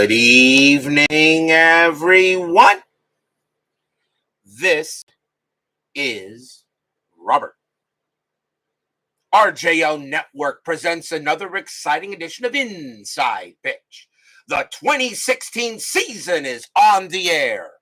Good evening, everyone. This is Robert. RJO Network presents another exciting edition of Inside Pitch. The 2016 season is on the air.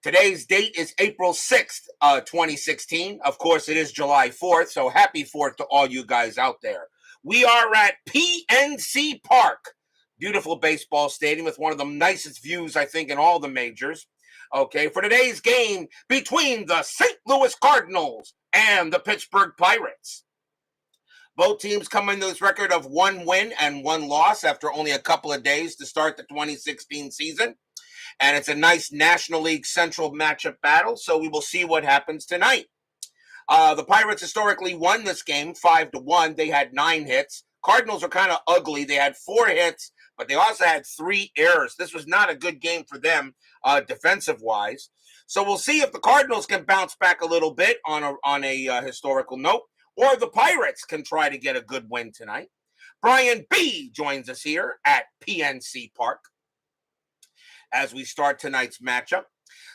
Today's date is April 6th, 2016. Of course, it is July 4th, so happy 4th to all you guys out there. We are at PNC Park. Beautiful baseball stadium with one of the nicest views, I think, in all the majors. Okay, for today's game between the St. Louis Cardinals and the Pittsburgh Pirates. Both teams come into this record of 1 win and 1 loss after only a couple of days to start the 2016 season. And it's a nice National League Central matchup battle, so we will see what happens tonight. The Pirates historically won this game 5-1. They had 9 hits. Cardinals are kind of ugly. They had 4 hits, but they also had 3 errors. This was not a good game for them defensive-wise. So we'll see if the Cardinals can bounce back a little bit on a historical note, or the Pirates can try to get a good win tonight. Brian B. joins us here at PNC Park as we start tonight's matchup.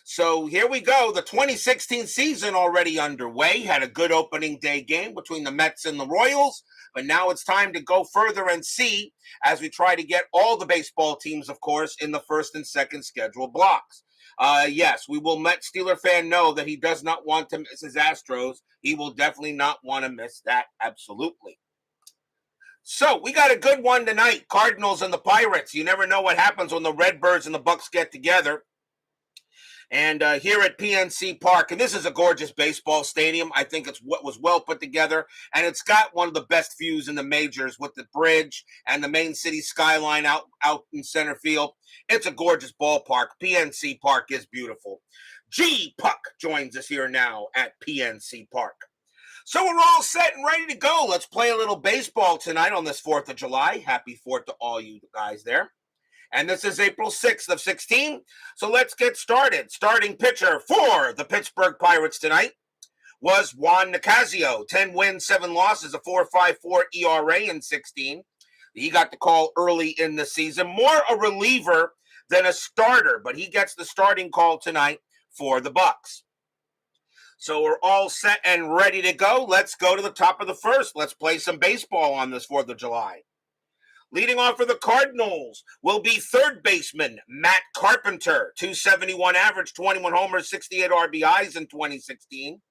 So here we go. The 2016 season already underway. Had a good opening day game between the Mets and the Royals, but now it's time to go further and see as we try to get all the baseball teams, of course, in the first and second scheduled blocks. Yes, we will let Steeler fan know that he does not want to miss his Astros. He will definitely not want to miss that. Absolutely. So we got a good one tonight. Cardinals and the Pirates. You never know what happens when the Redbirds and the Bucks get together. And here at PNC Park, and this is a gorgeous baseball stadium. I think it's what was well put together, and it's got one of the best views in the majors with the bridge and the main city skyline out in center field. It's a gorgeous ballpark. PNC Park is beautiful. G. Puck joins us here now at PNC Park. So we're all set and ready to go. Let's play a little baseball tonight on this 4th of July. Happy 4th to all you guys there. And this is April 6th of 16. So let's get started. Starting pitcher for the Pittsburgh Pirates tonight was Juan Nicasio. 10 wins, 7 losses, a 4.54 ERA in 16. He got the call early in the season. More a reliever than a starter, but he gets the starting call tonight for the Bucks. So we're all set and ready to go. Let's go to the top of the first. Let's play some baseball on this 4th of July. Leading off for the Cardinals will be third baseman Matt Carpenter, 271 average, 21 homers, 68 RBIs in 2016.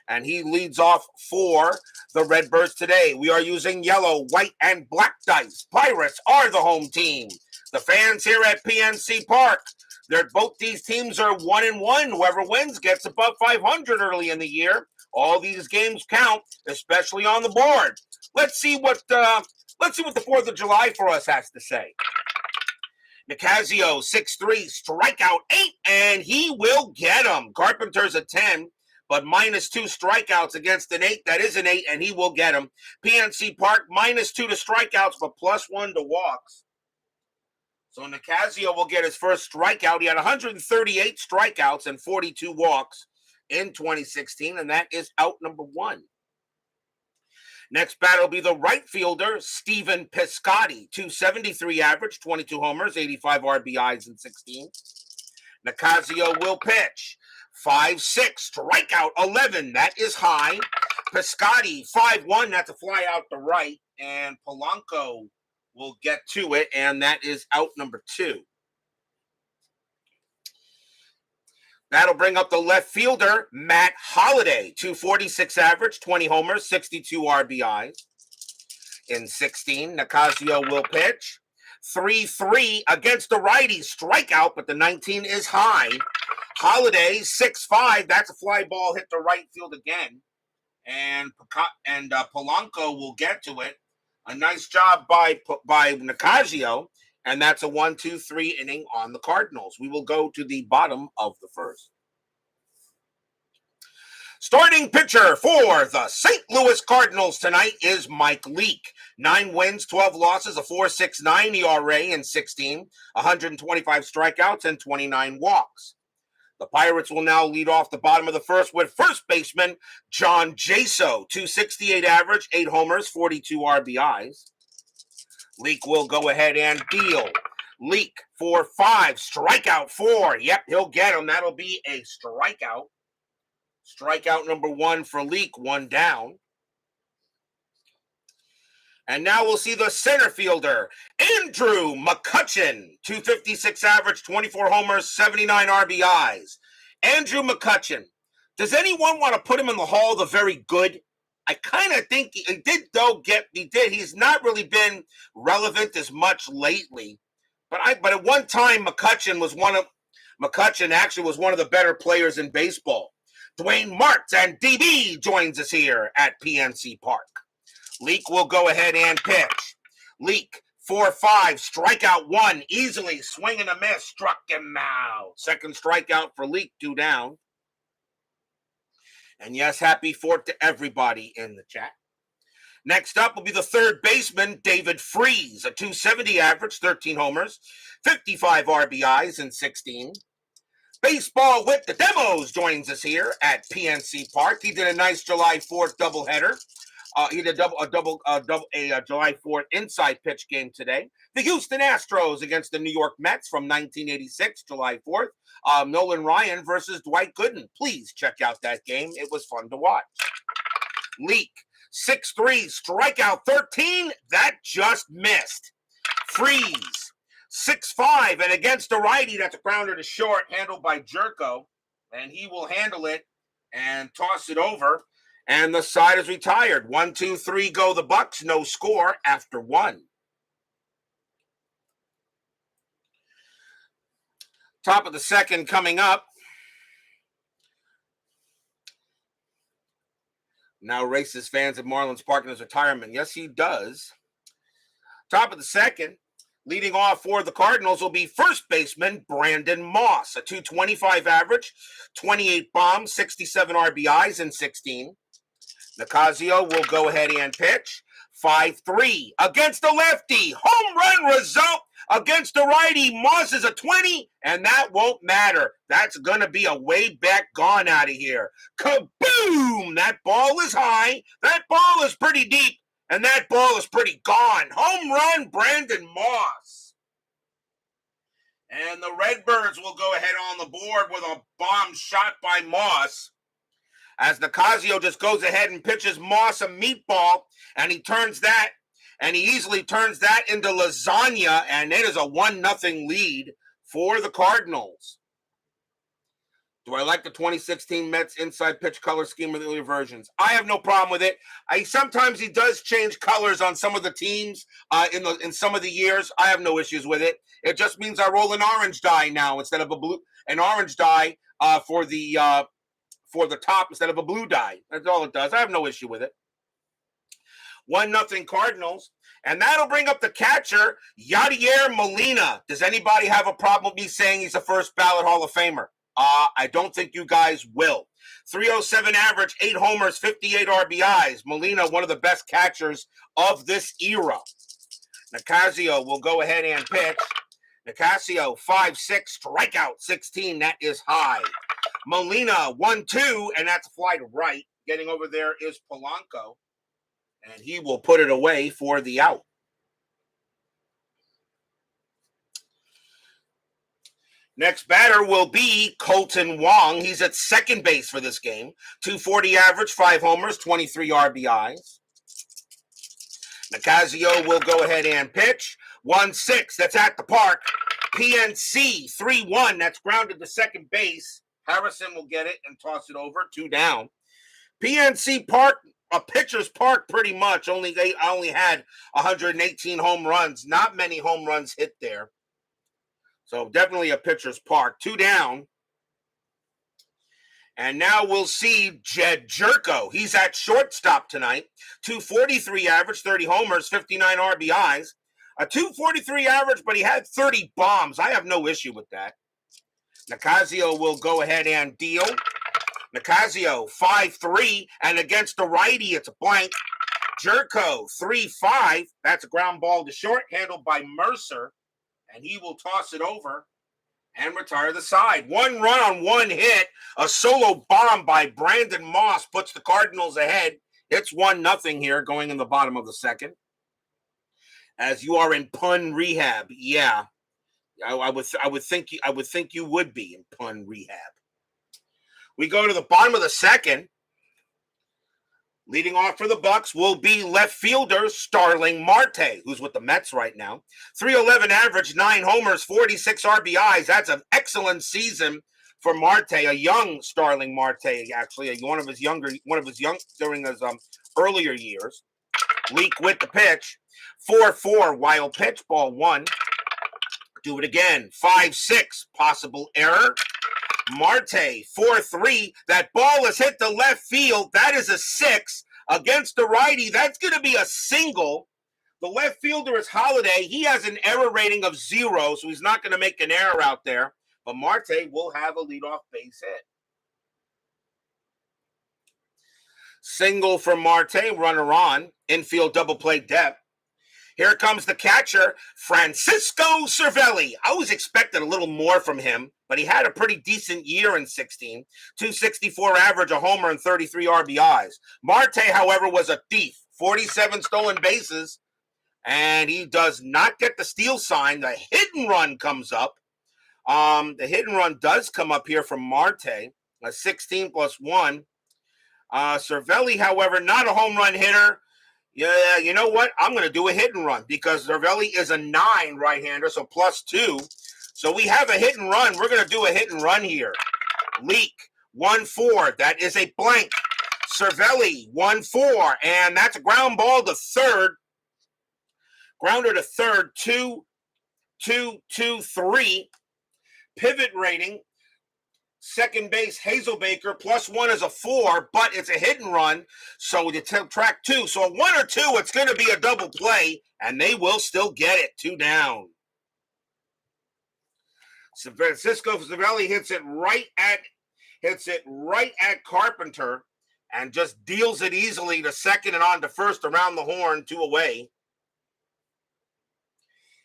And he leads off for the Redbirds today. We are using yellow, white, and black dice. Pirates are the home team. The fans here at PNC Park, both these teams are 1-1. Whoever wins gets above 500 early in the year. All these games count, especially on the board. Let's see what the 4th of July for us has to say. Nicasio, 6'3", strikeout 8, and he will get him. Carpenter's a 10, but -2 strikeouts against an 8. That is an 8, and he will get him. PNC Park, -2 to strikeouts, but +1 to walks. So Nicasio will get his first strikeout. He had 138 strikeouts and 42 walks in 2016, and that is out number 1. Next batter will be the right fielder, Stephen Piscotty, 273 average, 22 homers, 85 RBIs in 16. Nicasio will pitch. 5'6", strikeout 11, that is high. Piscotty, 5'1", that's a fly out to right, and Polanco will get to it, and that is out number 2. That'll bring up the left fielder, Matt Holliday, 246 average, 20 homers, 62 RBIs in 16. Nicasio will pitch. 3-3 against the righty, strikeout, but the 19 is high. Holliday, 6'5", that's a fly ball, hit the right field again. And Polanco will get to it. A nice job by Nicasio. And that's a 1-2-3 inning on the Cardinals. We will go to the bottom of the first. Starting pitcher for the St. Louis Cardinals tonight is Mike Leake. 9 wins, 12 losses, a 4.69 ERA in 16, 125 strikeouts, and 29 walks. The Pirates will now lead off the bottom of the first with first baseman John Jaso, 268 average, 8 homers, 42 RBIs. Leake will go ahead and deal. Leake, 4-5. Strikeout 4. Yep, he'll get him. That'll be a strikeout. Strikeout number 1 for Leake, 1 down. And now we'll see the center fielder, Andrew McCutchen, 256 average, 24 homers, 79 RBIs. Andrew McCutchen. Does anyone want to put him in the Hall of the Very Good? I kind of think he did, though. He did. He's not really been relevant as much lately. But at one time, McCutchen actually was one of the better players in baseball. Dwayne Martz and DB joins us here at PNC Park. Leake will go ahead and pitch. Leake, 4-5, strikeout 1, easily swing and a miss, struck him out. Second strikeout for Leake, 2 down. And yes, happy 4th to everybody in the chat. Next up will be the third baseman, David Freese, a 270 average, 13 homers, 55 RBIs in 16. Baseball with the Demos joins us here at PNC Park. He did a nice July 4th doubleheader. He did a July 4th inside pitch game today. The Houston Astros against the New York Mets from 1986, July 4th. Nolan Ryan versus Dwight Gooden. Please check out that game. It was fun to watch. Leake, 6-3, strikeout 13. That just missed. Freeze, 6-5, and against the righty, that's a grounder to short, handled by Jerko. And he will handle it and toss it over. And the side is retired. 1, 2, 3 go the Bucks. No score after 1. Top of the second coming up. Now racist fans at Marlins Park in his retirement. Yes, he does. Top of the second. Leading off for the Cardinals will be first baseman Brandon Moss. A 225 average, 28 bombs, 67 RBIs in 16. Nicasio will go ahead and pitch. 5-3 against the lefty. Home run result against the righty. Moss is a 20, and that won't matter. That's going to be a way back gone out of here. Kaboom! That ball is high. That ball is pretty deep, and that ball is pretty gone. Home run, Brandon Moss. And the Redbirds will go ahead on the board with a bomb shot by Moss. As Nicasio just goes ahead and pitches Moss a meatball, and he easily turns that into lasagna, and it is a 1-0 lead for the Cardinals. Do I like the 2016 Mets inside pitch color scheme or the earlier versions? I have no problem with it. Sometimes he does change colors on some of the teams in some of the years. I have no issues with it. It just means I roll an orange dye now instead of an orange dye for the top instead of a blue dye. That's all it does. I have no issue with it. 1-0 Cardinals. And that'll bring up the catcher, Yadier Molina. Does anybody have a problem with me saying he's a first ballot Hall of Famer? I don't think you guys will. 307 average, 8 homers, 58 RBIs. Molina, one of the best catchers of this era. Nicasio will go ahead and pitch. Nicasio, 5-6, strikeout 16. That is high. Molina, 1-2, and that's a fly to right. Getting over there is Polanco, and he will put it away for the out. Next batter will be Colton Wong. He's at second base for this game. 240 average, 5 homers, 23 RBIs. Nicasio will go ahead and pitch. 1-6, that's at the park. PNC, 3-1, that's grounded to second base. Harrison will get it and toss it over, 2 down. PNC Park, a pitcher's park pretty much. I only had 118 home runs. Not many home runs hit there. So definitely a pitcher's park. 2 down. And now we'll see Jed Jerko. He's at shortstop tonight. 243 average, 30 homers, 59 RBIs. A 243 average, but he had 30 bombs. I have no issue with that. Nicasio will go ahead and deal. Nicasio, 5-3, and against the righty, it's a blank. Jerko, 3-5. That's a ground ball to short, handled by Mercer, and he will toss it over and retire the side. 1 run on 1 hit. A solo bomb by Brandon Moss puts the Cardinals ahead. It's 1-0 here going in the bottom of the second. As you are in pun rehab. Yeah. I would think you would be in pun rehab. We go to the bottom of the second. Leading off for the Bucks will be left fielder Starling Marte, who's with the Mets right now. 311 average, 9 homers, 46 RBIs. That's an excellent season for Marte, a young Starling Marte, actually, one of his young during his earlier years. Leake with the pitch. 4-4, wild pitch, ball 1. Do it again. 5-6, possible error. Marte, 4-3. That ball has hit the left field. That is a 6 against the righty. That's going to be a single. The left fielder is Holiday. He has an error rating of 0, so he's not going to make an error out there. But Marte will have a leadoff base hit. Single for Marte, runner on. Infield double play depth. Here comes the catcher, Francisco Cervelli. I was expecting a little more from him, but he had a pretty decent year in 16. 264 average, a homer, and 33 RBIs. Marte, however, was a thief. 47 stolen bases, and he does not get the steal sign. The hit and run comes up. The hit and run does come up here from Marte, a 16 plus 1. Cervelli, however, not a home run hitter. Yeah, you know what? I'm going to do a hit and run because Cervelli is a 9 right-hander, so plus 2. So we have a hit and run. We're going to do a hit and run here. Leake, 1-4. That is a blank. Cervelli, 1-4. And that's a ground ball to third. Grounder to third, 2-2-2-3. Pivot rating. Second base, Hazelbaker, plus 1 is a 4, but it's a hit and run, so you track 2. So a 1 or 2, it's going to be a double play, and they will still get it. 2 down. Francisco Cervelli hits it right at Carpenter, and just deals it easily to second and on to first around the horn, 2 away.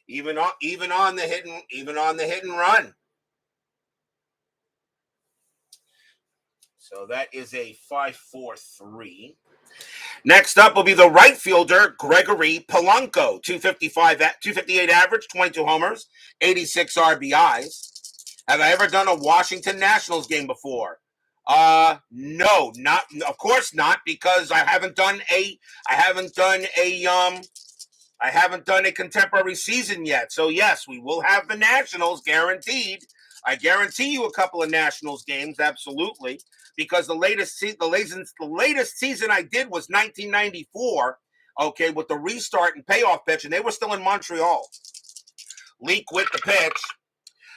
Even on the hit and run. So that is a 5-4-3. Next up will be the right fielder, Gregory Polanco. 258 average, 22 homers, 86 RBIs. Have I ever done a Washington Nationals game before? No, of course not, because I haven't done a contemporary season yet. So yes, we will have the Nationals guaranteed. I guarantee you a couple of Nationals games, absolutely, because the latest season I did was 1994, okay, with the restart and payoff pitch, and they were still in Montreal. Leake with the pitch,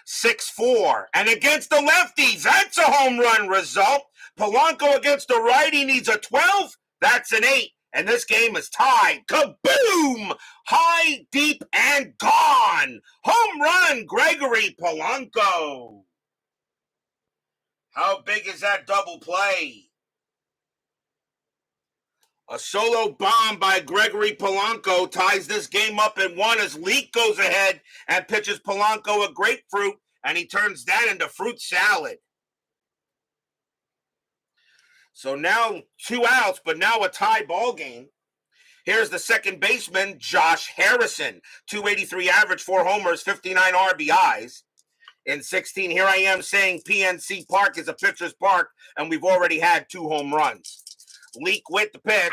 6-4, and against the lefties, that's a home run result. Polanco against the righty needs a 12, that's an 8. And this game is tied. Kaboom! High, deep, and gone. Home run, Gregory Polanco. How big is that double play? A solo bomb by Gregory Polanco ties this game up at 1 as Leake goes ahead and pitches Polanco a grapefruit, and he turns that into fruit salad. So now 2 outs, but now a tie ball game. Here's the second baseman, Josh Harrison. 283 average, 4 homers, 59 RBIs. In 16, here I am saying PNC Park is a pitcher's park, and we've already had 2 home runs. Leake with the pitch.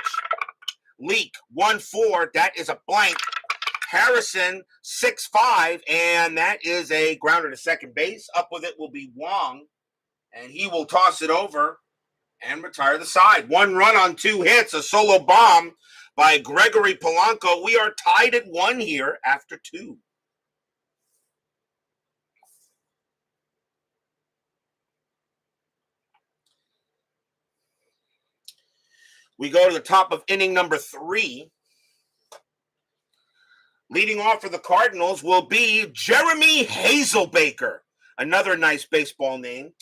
Leake, 1-4. That is a blank. Harrison, 6-5, and that is a grounder to second base. Up with it will be Juan, and he will toss it over and retire the side. 1 run on 2 hits, a solo bomb by Gregory Polanco. We are tied at 1 here after 2. We go to the top of inning number 3. Leading off for the Cardinals will be Jeremy Hazelbaker, another nice baseball name.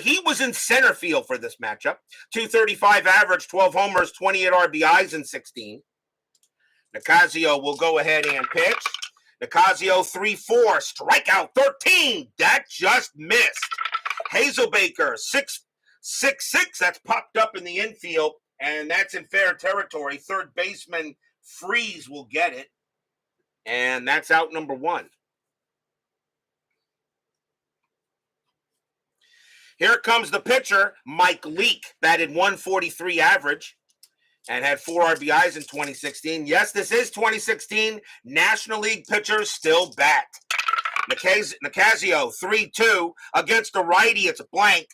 He was in center field for this matchup. 235 average, 12 homers, 28 RBIs in 16. Nicasio will go ahead and pitch. Nicasio 3-4, strikeout 13. That just missed. Hazelbaker 6-6. That's popped up in the infield, and that's in fair territory. Third baseman Freeze will get it, and that's out number 1. Here comes the pitcher, Mike Leake, batted 143 average and had 4 RBIs in 2016. Yes, this is 2016. National League pitchers still bat. Nicasio, 3-2 against the righty. It's a blank.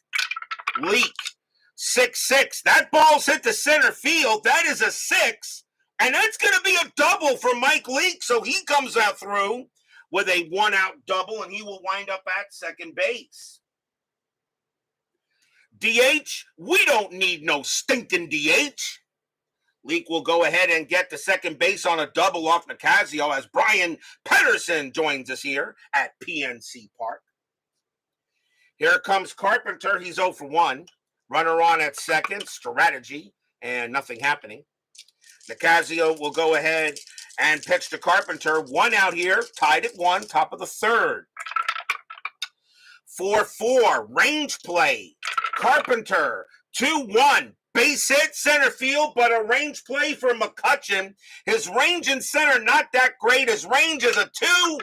Leake, 6-6. That ball's hit the center field. That is a 6. And that's going to be a double for Mike Leake. So he comes out through with a 1-out double, and he will wind up at second base. DH, we don't need no stinking DH. Leake will go ahead and get to second base on a double off Nicasio as Brian Pedersen joins us here at PNC Park. Here comes Carpenter. He's 0 for 1. Runner on at second. Strategy and nothing happening. Nicasio will go ahead and pitch to Carpenter. 1 out here. Tied at 1. Top of the third. 4-4. Range play. Carpenter. 2-1. Base hit, center field, but a range play for McCutchen. His range in center, not that great. His range is a 2.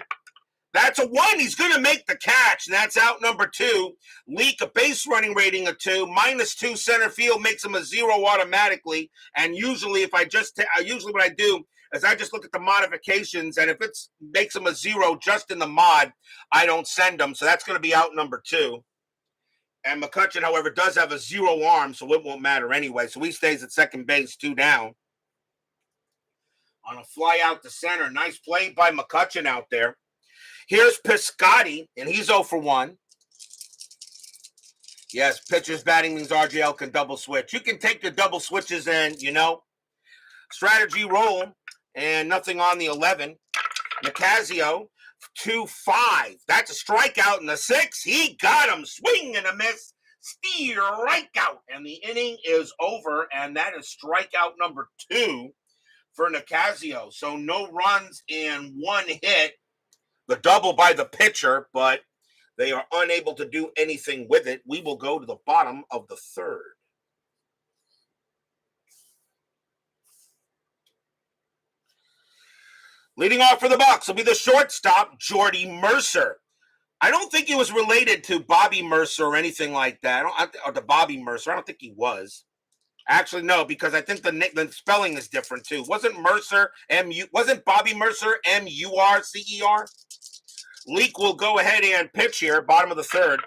That's a 1. He's going to make the catch, and that's out number 2. Leake, a base running rating of 2. -2 center field makes him a 0 automatically. And usually, usually what I do is I just look at the modifications, and if it makes him a 0 just in the mod, I don't send him. So that's going to be out number 2. And McCutchen, however, does have a 0 arm, so it won't matter anyway. So he stays at second base, 2 down. On a fly out to center. Nice play by McCutchen out there. Here's Piscotty, and he's 0 for 1. Yes, pitchers batting means RJL can double switch. You can take your double switches and, strategy roll, and nothing on the 11. Nicasio, 2-5. That's a strikeout in the 6. He got him. Swing and a miss. Strikeout. And the inning is over. And that is strikeout number 2 for Nicasio. So no runs in 1 hit. The double by the pitcher, but they are unable to do anything with it. We will go to the bottom of the third. Leading off for the Bucs will be the shortstop, Jordy Mercer. I don't think he was related to Bobby Mercer or anything like that. Or to Bobby Mercer. I don't think he was. Actually, no, because I think the spelling is different too. Wasn't Bobby Mercer Murcer? Leake will go ahead and pitch here, bottom of the third.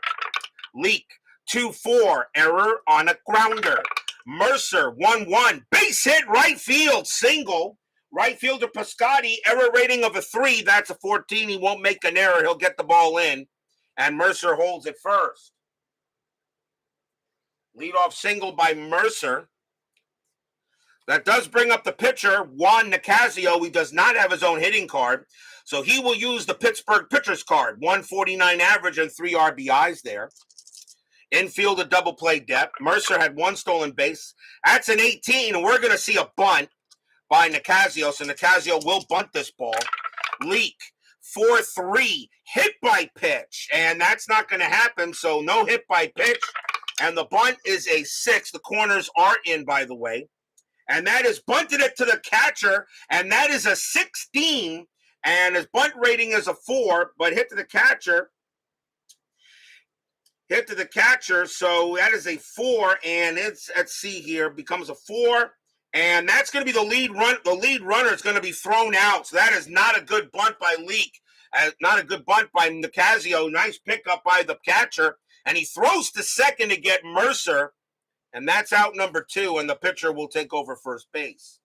Leake, 2-4, error on a grounder. Mercer, 1-1, base hit, right field, single. Right fielder Piscotty, error rating of a 3. That's a 14. He won't make an error. He'll get the ball in. And Mercer holds it first. Leadoff single by Mercer. That does bring up the pitcher, Juan Nicasio. He does not have his own hitting card. So he will use the Pittsburgh pitcher's card. 149 average and 3 RBIs there. Infield a double play depth. Mercer had 1 stolen base. That's an 18, and we're going to see a bunt by Nicasio, so Nicasio will bunt this ball. Leake, 4-3, hit by pitch, and that's not going to happen, so no hit by pitch, and the bunt is a 6. The corners are in, by the way, and that is bunted it to the catcher, and that is a 16, and his bunt rating is a 4, but hit to the catcher, so that is a 4, and it's, let's see here, becomes a 4, and that's going to be the lead run. The lead runner is going to be thrown out. So that is not a good bunt by Leake. Not a good bunt by Nicasio. Nice pickup by the catcher. And he throws to second to get Mercer. And that's out number 2. And the pitcher will take over first base.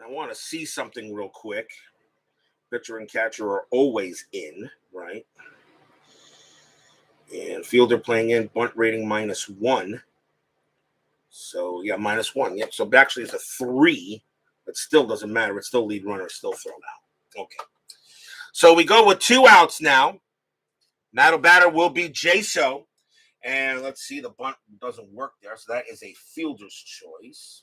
I want to see something real quick. Pitcher and catcher are always in, right? And fielder playing in, bunt rating -1. So, yeah, -1. Yep. So, actually, it's a 3. But still doesn't matter. It's still lead runner, still thrown out. Okay. So, we go with 2 outs now. Now, the batter will be Jaso. And let's see, the bunt doesn't work there. So, that is a fielder's choice.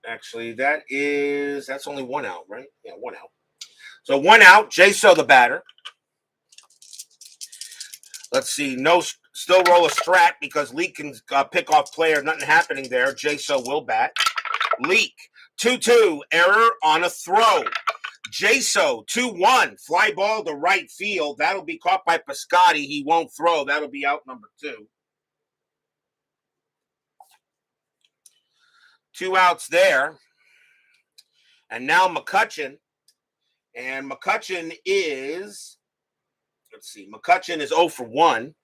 Actually, that's only 1 out, right? Yeah, 1 out. So, 1 out, Jaso the batter. Let's see. Still roll a strat because Leake can pick off players. Nothing happening there. Jaso will bat. Leake, 2-2. Error on a throw. Jaso, 2-1. Fly ball to right field. That'll be caught by Piscotti. He won't throw. That'll be out number 2. 2 outs there. And now McCutchen. And McCutchen is, McCutchen is 0 for 1.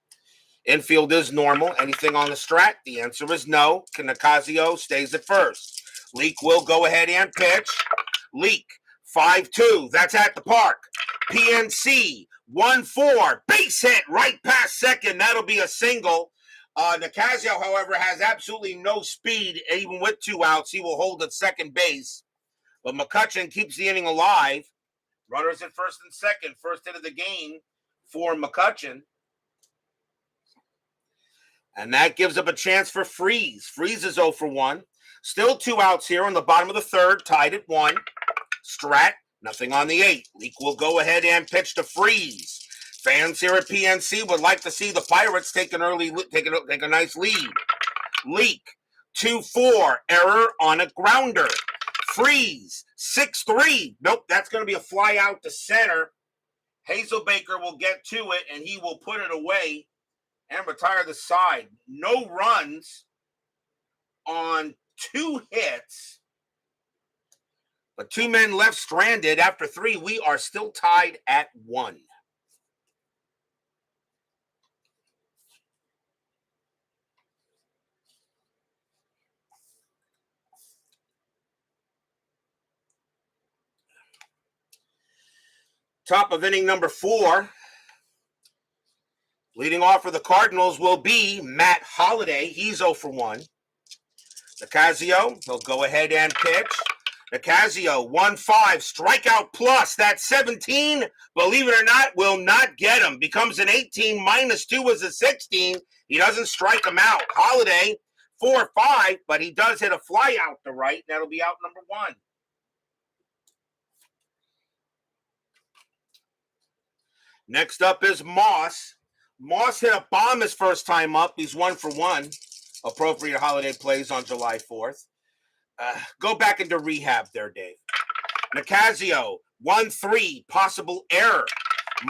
Infield is normal. Anything on the strat? The answer is no. Nicasio stays at first. Leake will go ahead and pitch. Leake, 5-2. That's at the park. PNC, 1-4. Base hit right past second. That'll be a single. Nicasio, however, has absolutely no speed. Even with 2 outs, he will hold at second base. But McCutchen keeps the inning alive. Runners at first and second. First hit of the game for McCutchen. And that gives up a chance for Freeze. Freeze is 0 for 1. Still 2 outs here in the bottom of the third, tied at 1. Strat, nothing on the 8. Leake will go ahead and pitch to Freeze. Fans here at PNC would like to see the Pirates take a nice lead. Leake, 2-4. Error on a grounder. Freeze, 6-3. Nope, that's going to be a fly out to center. Hazelbaker will get to it, and he will put it away and retire the side. No runs on 2 hits, but 2 men left stranded. After 3, we are still tied at 1. Top of inning number 4. Leading off for the Cardinals will be Matt Holliday. He's 0 for 1. Nicasio, he'll go ahead and pitch. Nicasio, 1-5, strikeout plus. That 17, believe it or not, will not get him. Becomes an 18, -2 is a 16. He doesn't strike him out. Holliday, 4-5, but he does hit a fly out to right. That'll be out number 1. Next up is Moss. Moss hit a bomb his first time up. He's 1 for 1. Appropriate holiday plays on July 4th. Go back into rehab there, Dave. Nicasio, 1-3. Possible error.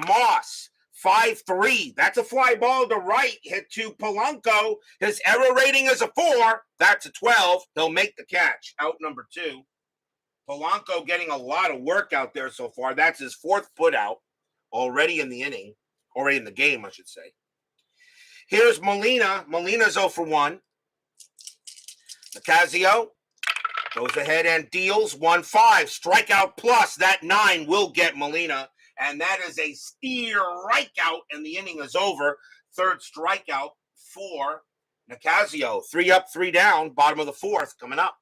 Moss, 5-3. That's a fly ball to right. Hit to Polanco. His error rating is a 4. That's a 12. He'll make the catch. Out number 2. Polanco getting a lot of work out there so far. That's his 4th put out already in the inning. Already in the game, I should say. Here's Molina. Molina's 0 for 1. Nicasio goes ahead and deals 1-5. Strikeout plus. That 9 will get Molina. And that is a strikeout, and the inning is over. 3rd strikeout for Nicasio. 3 up, 3 down. Bottom of the 4th coming up.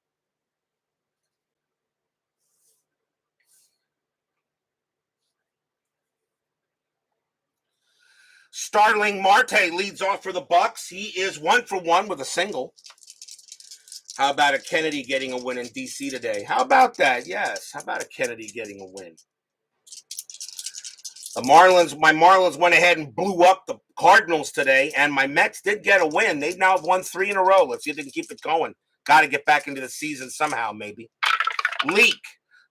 Starling Marte leads off for the Bucks. He is 1 for 1 with a single. How about a Kennedy getting a win in D.C. today? How about that? Yes. How about a Kennedy getting a win? My Marlins went ahead and blew up the Cardinals today, and my Mets did get a win. They've now won 3 in a row. Let's see if they can keep it going. Got to get back into the season somehow, maybe. Leake,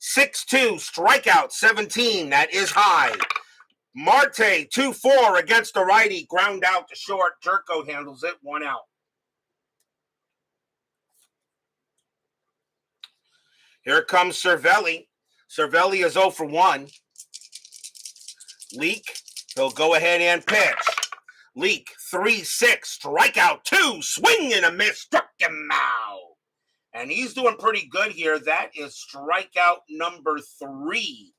6-2, strikeout 17. That is high. Marte, 2-4 against the righty. Ground out to short. Jerko handles it. 1 out. Here comes Cervelli. Cervelli is 0 for 1. Leake, he'll go ahead and pitch. Leake, 3-6, strikeout 2, swing and a miss, struck him out. And he's doing pretty good here. That is strikeout number 3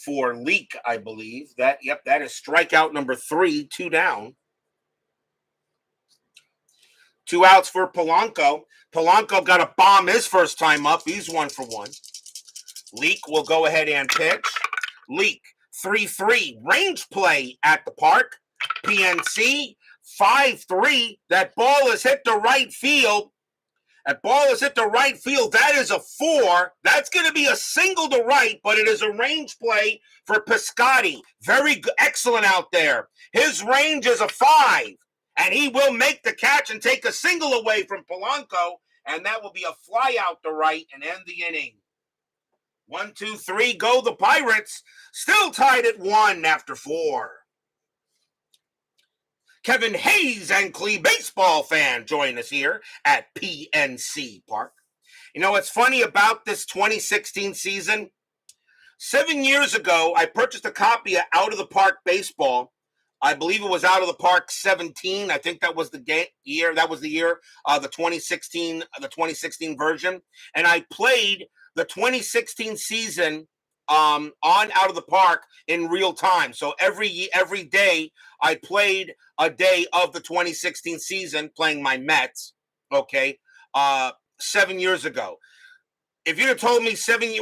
for Leake, I believe. That is strikeout number 3, 2 down. 2 outs for Polanco. Polanco got a bomb his first time up. He's 1 for 1. Leake will go ahead and pitch. Leake, 3-3, range play at the park. PNC, 5-3. That ball is hit to right field. That is a 4. That's going to be a single to right, but it is a range play for Piscotti. Very excellent out there. His range is a 5, and he will make the catch and take a single away from Polanco, and that will be a fly out to right and end the inning. 1, 2, 3, go the Pirates. Still tied at 1 after 4. Kevin Hayes and Clee baseball fan join us here at PNC Park. You know what's funny about this 2016 season? 7 years ago, I purchased a copy of Out of the Park Baseball. I believe it was Out of the Park 17. I think that was the year. That was the year, the 2016 version. And I played the 2016 season on Out of the Park in real time. So every day I played a day of the 2016 season playing my Mets. Okay, 7 years ago. If you'd have told me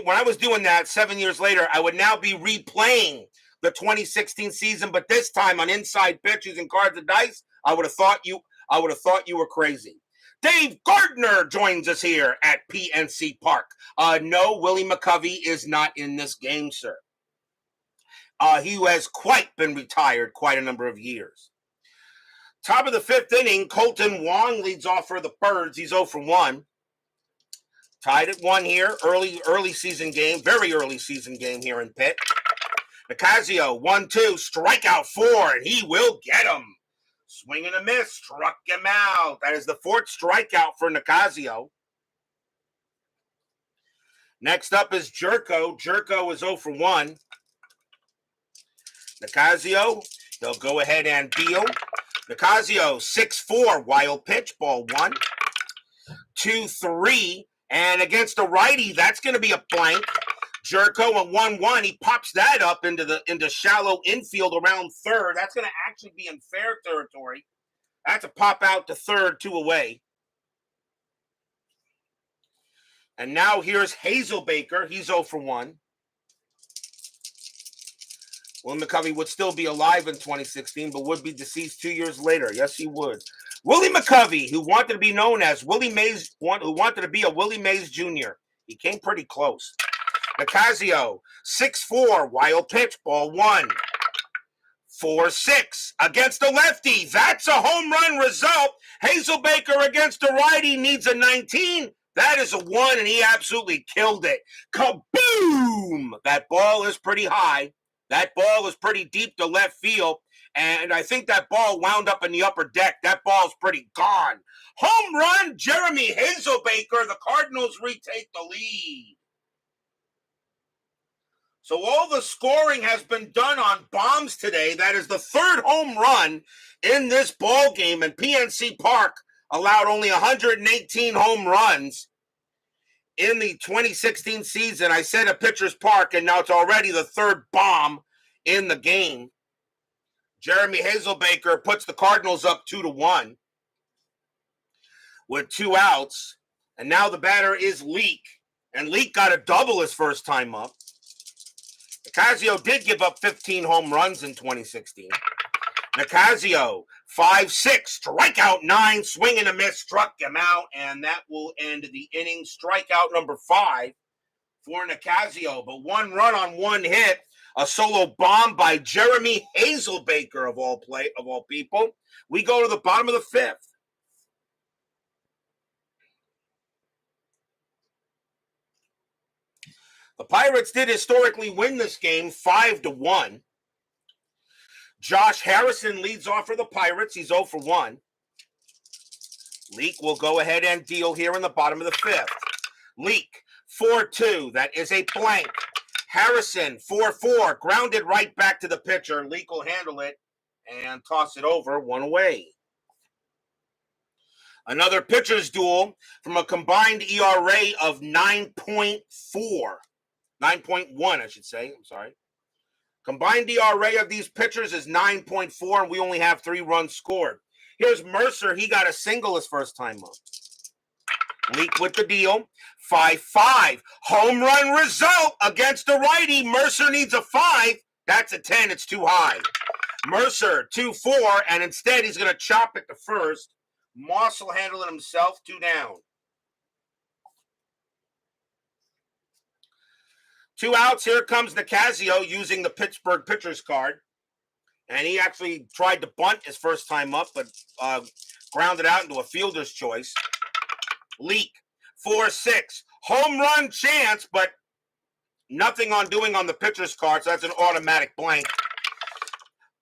when I was doing that 7 years later, I would now be replaying the 2016 season, but this time on Inside Pitch using cards and dice, I would have thought you were crazy. Dave Gardner joins us here at PNC Park. No, Willie McCovey is not in this game, sir. He has been retired quite a number of years. Top of the 5th inning, Colton Juan leads off for the Birds. He's 0 for 1. Tied at 1 here. Early season game. Very early season game here in Pitt. Nicasio, 1-2, strikeout 4, and he will get him. Swing and a miss, struck him out. That is the 4th strikeout for Nicasio. Next up is Jerko. Jerko is 0 for 1. Nicasio, he'll go ahead and deal. Nicasio, 6-4, wild pitch, ball 1. 2-3, and against a righty, that's going to be a blank. Jerko at 1-1, he pops that up into shallow infield around third. That's going to actually be in fair territory. That's a pop out to third, 2 away. And now here's Hazelbaker. He's 0 for 1. Willie McCovey would still be alive in 2016, but would be deceased 2 years later. Yes, he would. Willie McCovey, who wanted to be known as Willie Mays, who wanted to be a Willie Mays Jr. He came pretty close. Nicasio, 6-4, wild pitch, ball 1. 4-6 against a lefty. That's a home run result. Hazelbaker against a righty needs a 19. That is a 1, and he absolutely killed it. Kaboom! That ball is pretty high. That ball is pretty deep to left field, and I think that ball wound up in the upper deck. That ball's pretty gone. Home run, Jeremy Hazelbaker. The Cardinals retake the lead. So all the scoring has been done on bombs today. That is the 3rd home run in this ball game, and PNC Park allowed only 118 home runs in the 2016 season. I said at Pitchers Park, and now it's already the 3rd bomb in the game. Jeremy Hazelbaker puts the Cardinals up 2-1 with 2 outs, and now the batter is Leake, and Leake got a double his first time up. Nicasio did give up 15 home runs in 2016. Nicasio, 5-6, strikeout 9, swing and a miss, struck him out, and that will end the inning. Strikeout number 5 for Nicasio, but 1 run on 1 hit, a solo bomb by Jeremy Hazelbaker of all people. We go to the bottom of the 5th. The Pirates did historically win this game 5-1. Josh Harrison leads off for the Pirates. He's 0 for 1. Leake will go ahead and deal here in the bottom of the 5th. Leake, 4-2. That is a blank. Harrison, 4-4. Grounded right back to the pitcher. Leake will handle it and toss it over, 1 away. Another pitcher's duel from a combined ERA of 9.4. 9.1, I should say. I'm sorry. Combined ERA of these pitchers is 9.4, and we only have 3 runs scored. Here's Mercer. He got a single his first time up. Leake with the deal. 5-5. Home run result against a righty. Mercer needs a 5. That's a 10. It's too high. Mercer, 2-4, and instead he's going to chop it to first. Moss will handle it himself. 2 down. 2 outs. Here comes Nicasio using the Pittsburgh pitcher's card. And he actually tried to bunt his first time up, but grounded out into a fielder's choice. Leake, 4-6. Home run chance, but Nothing on doing on the pitcher's card, so that's an automatic blank.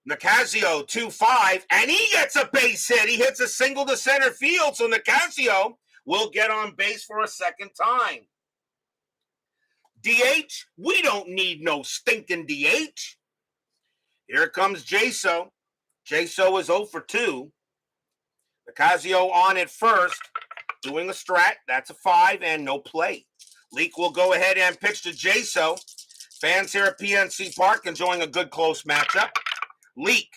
Nicasio, 2-5, and he gets a base hit. He hits a single to center field, so Nicasio will get on base for a second time. DH, we don't need no stinking DH. Here comes Jaso. Jaso is 0 for 2. Nicasio on at first, doing a strat. That's a 5 and no play. Leake will go ahead and pitch to Jaso. Fans here at PNC Park enjoying a good close matchup. Leake,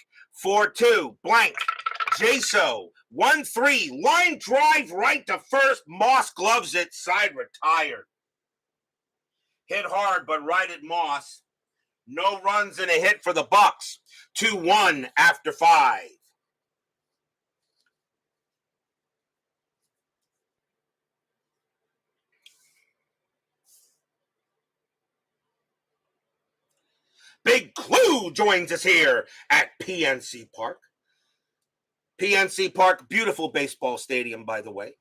4-2, blank. Jaso, 1-3, line drive right to first. Moss gloves it, side retired. Hit hard, but right at Moss. No runs and a hit for the Bucks. 2-1 after 5. Big Clue joins us here at PNC Park. PNC Park, beautiful baseball stadium, by the way.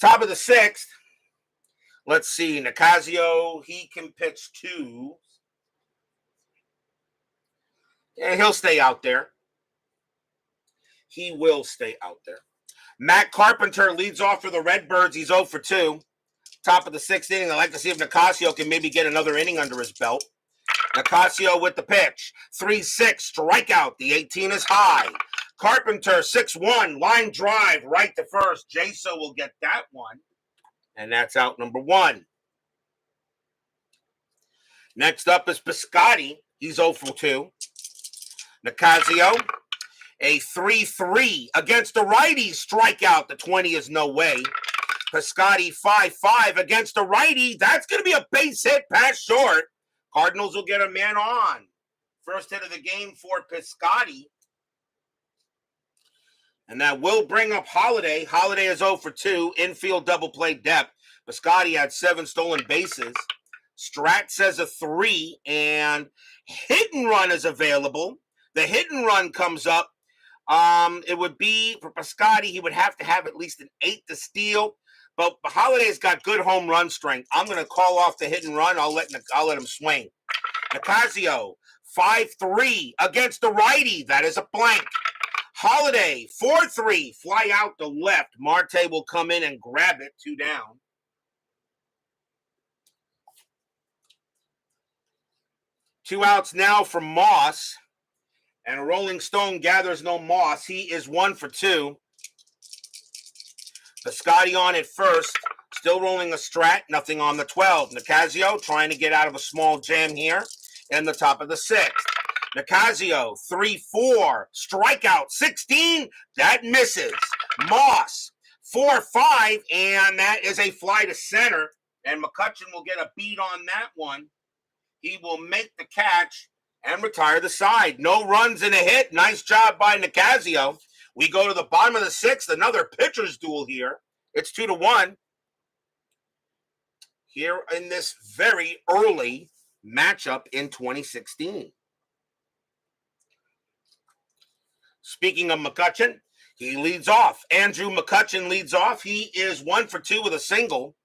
Top of the 6th. Let's see, Nicasio, he can pitch 2. And he'll stay out there. He will stay out there. Matt Carpenter leads off for the Redbirds. He's 0 for 2. Top of the 6th inning. I'd like to see if Nicasio can maybe get another inning under his belt. Nicasio with the pitch. 3-6, strikeout. The 18 is high. Carpenter, 6-1, line drive right to first. Jaso will get that one. And that's out number 1. Next up is Piscotti. He's 0 for 2. Nicasio, a 3-3 against the righty. Strikeout. The 20 is no way. Piscotti, 5-5 against the righty. That's going to be a base hit past short. Cardinals will get a man on. First hit of the game for Piscotti. And that will bring up Holiday. Holiday is 0 for 2. Infield double play depth. Piscotti had 7 stolen bases. Strat says a 3. And hit and run is available. The hit and run comes up. It would be, for Piscotti, he would have to have at least an 8 to steal. But Holiday's got good home run strength. I'm going to call off the hit and run. I'll let him swing. Nicasio, 5-3 against the righty. That is a blank. Holiday, 4-3, fly out to left. Marte will come in and grab it, 2 down. Two outs now for Moss. And a Rolling Stone gathers no Moss. He is 1 for 2. Piscotti on at first. Still rolling a strat. Nothing on the 12. Nicasio trying to get out of a small jam here in the top of the 6th. Nicasio, 3-4. Strikeout, 16. That misses. Moss, 4-5. And that is a fly to center. And McCutchen will get a beat on that one. He will make the catch and retire the side. No runs and a hit. Nice job by Nicasio. We go to the bottom of the 6th. Another pitcher's duel here. It's 2-1. Here in this very early matchup in 2016. Speaking of McCutchen, he leads off. Andrew McCutchen leads off. He is 1 for 2 with a single.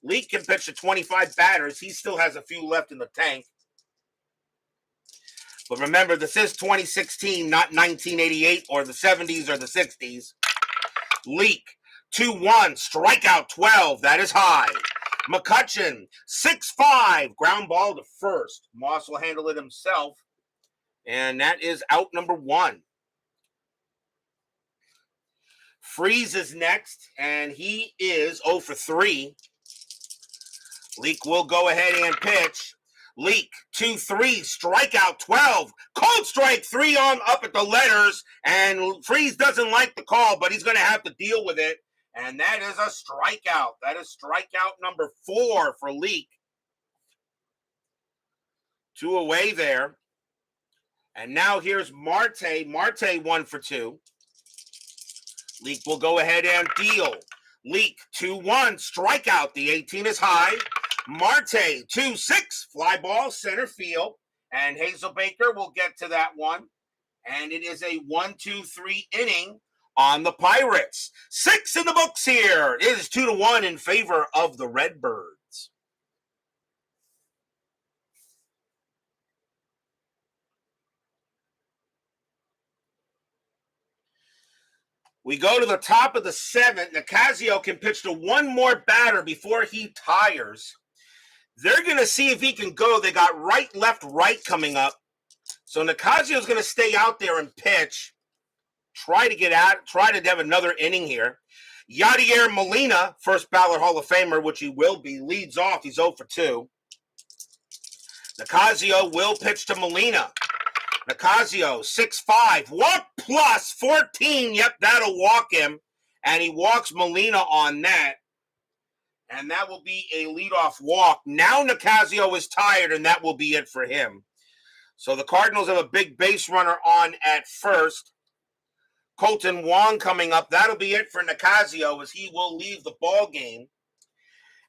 Leake can pitch to 25 batters. He still has a few left in the tank. But remember, this is 2016, not 1988 or the 70s or the 60s. Leake, 2-1, strikeout 12. That is high. McCutchen, 6-5, ground ball to first. Moss will handle it himself. And that is out number 1. Freeze is next, and he is 0 for 3. Leake will go ahead and pitch. Leake, 2-3, strikeout 12. Cold strike 3 on up at the letters. And Freeze doesn't like the call, but he's going to have to deal with it. And that is a strikeout. That is strikeout number 4 for Leake. 2 away there. And now here's Marte. Marte 1 for 2. Leake will go ahead and deal. Leake, 2-1, strikeout. The 18 is high. Marte, 2-6, fly ball, center field. And Hazelbaker will get to that one. And it is a 1-2-3 inning on the Pirates. 6 in the books here. It is 2-1 in favor of the Redbirds. We go to the top of the seventh. Nicasio can pitch to one more batter before he tires. They're going to see if he can go. They got right, left, right coming up. So Nicasio's going to stay out there and pitch. Try to have another inning here. Yadier Molina, first ballot Hall of Famer, which he will be, leads off. He's 0 for 2. Nicasio will pitch to Molina. Nicasio, 6'5", walk plus 14. Yep, that'll walk him. And he walks Molina on that. And that will be a leadoff walk. Now Nicasio is tired, and that will be it for him. So the Cardinals have a big base runner on at first. Colton Juan coming up. That'll be it for Nicasio as he will leave the ball game.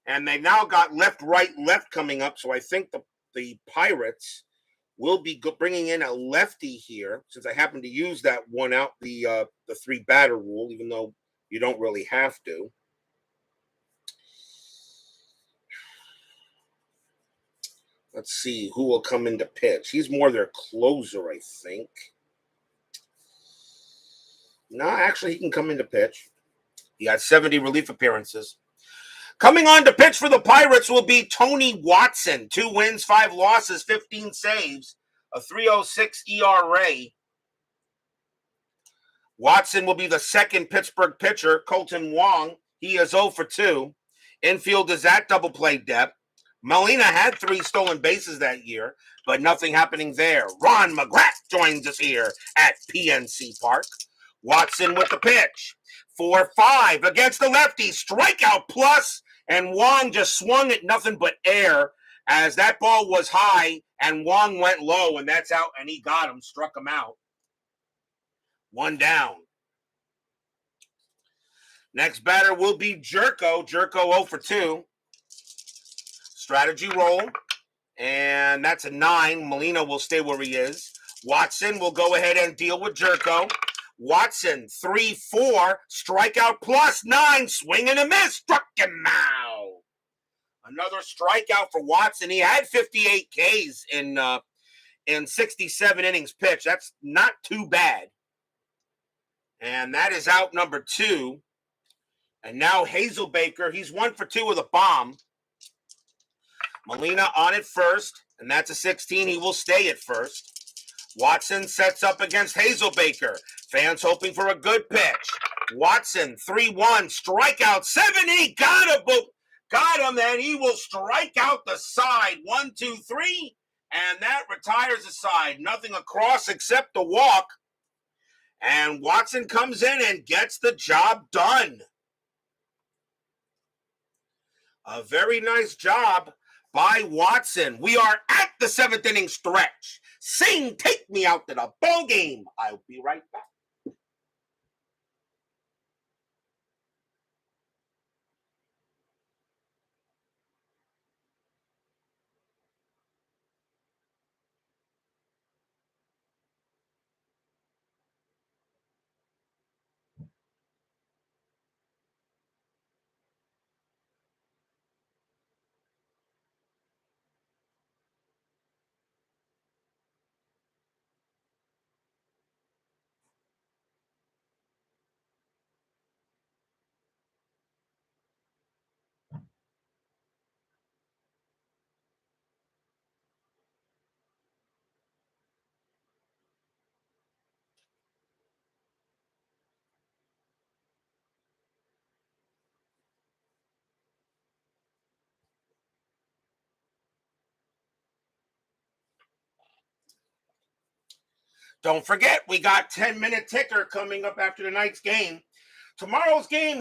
And they've now got left, right, left coming up. So I think the Pirates will be bringing in a lefty here, since I happen to use that one out, the 3-batter rule, even though you don't really have to. Let's see who will come in to pitch. He's more their closer, I think. No, actually, he can come in to pitch. He got 70 relief appearances. Coming on to pitch for the Pirates will be Tony Watson. 2 wins, 5 losses, 15 saves, a 3.06 ERA. Watson will be the second Pittsburgh pitcher. Colton Wong, he is 0 for 2. Infield is at double play depth. Molina had 3 stolen bases that year, but nothing happening there. Ron McGrath joins us here at PNC Park. Watson with the pitch. 4-5 against the lefty. Strikeout plus, and Wong just swung at nothing but air as that ball was high, and Wong went low, and that's out, and he got him, struck him out. 1 down. Next batter will be Jerko. Jerko 0 for 2. Strategy roll, and that's a 9. Molina will stay where he is. Watson will go ahead and deal with Jerko. Watson, 3-4, strikeout plus 9, swing and a miss, struck him out. Another strikeout for Watson. He had 58 Ks in 67 innings pitched. That's not too bad. And that is out number 2. And now Hazelbaker, he's 1 for 2 with a bomb. Molina on at first, and that's a 16. He will stay at first. Watson sets up against Hazelbaker. Fans hoping for a good pitch. Watson, 3-1, strikeout 70. Got him, and he will strike out the side. 1, 2, 3, and that retires the side. Nothing across except the walk. And Watson comes in and gets the job done. A very nice job by Watson. We are at the 7th inning stretch. Sing, take me out to the ball game. I'll be right back. Don't forget, we got 10-minute ticker coming up after tonight's game. Tomorrow's game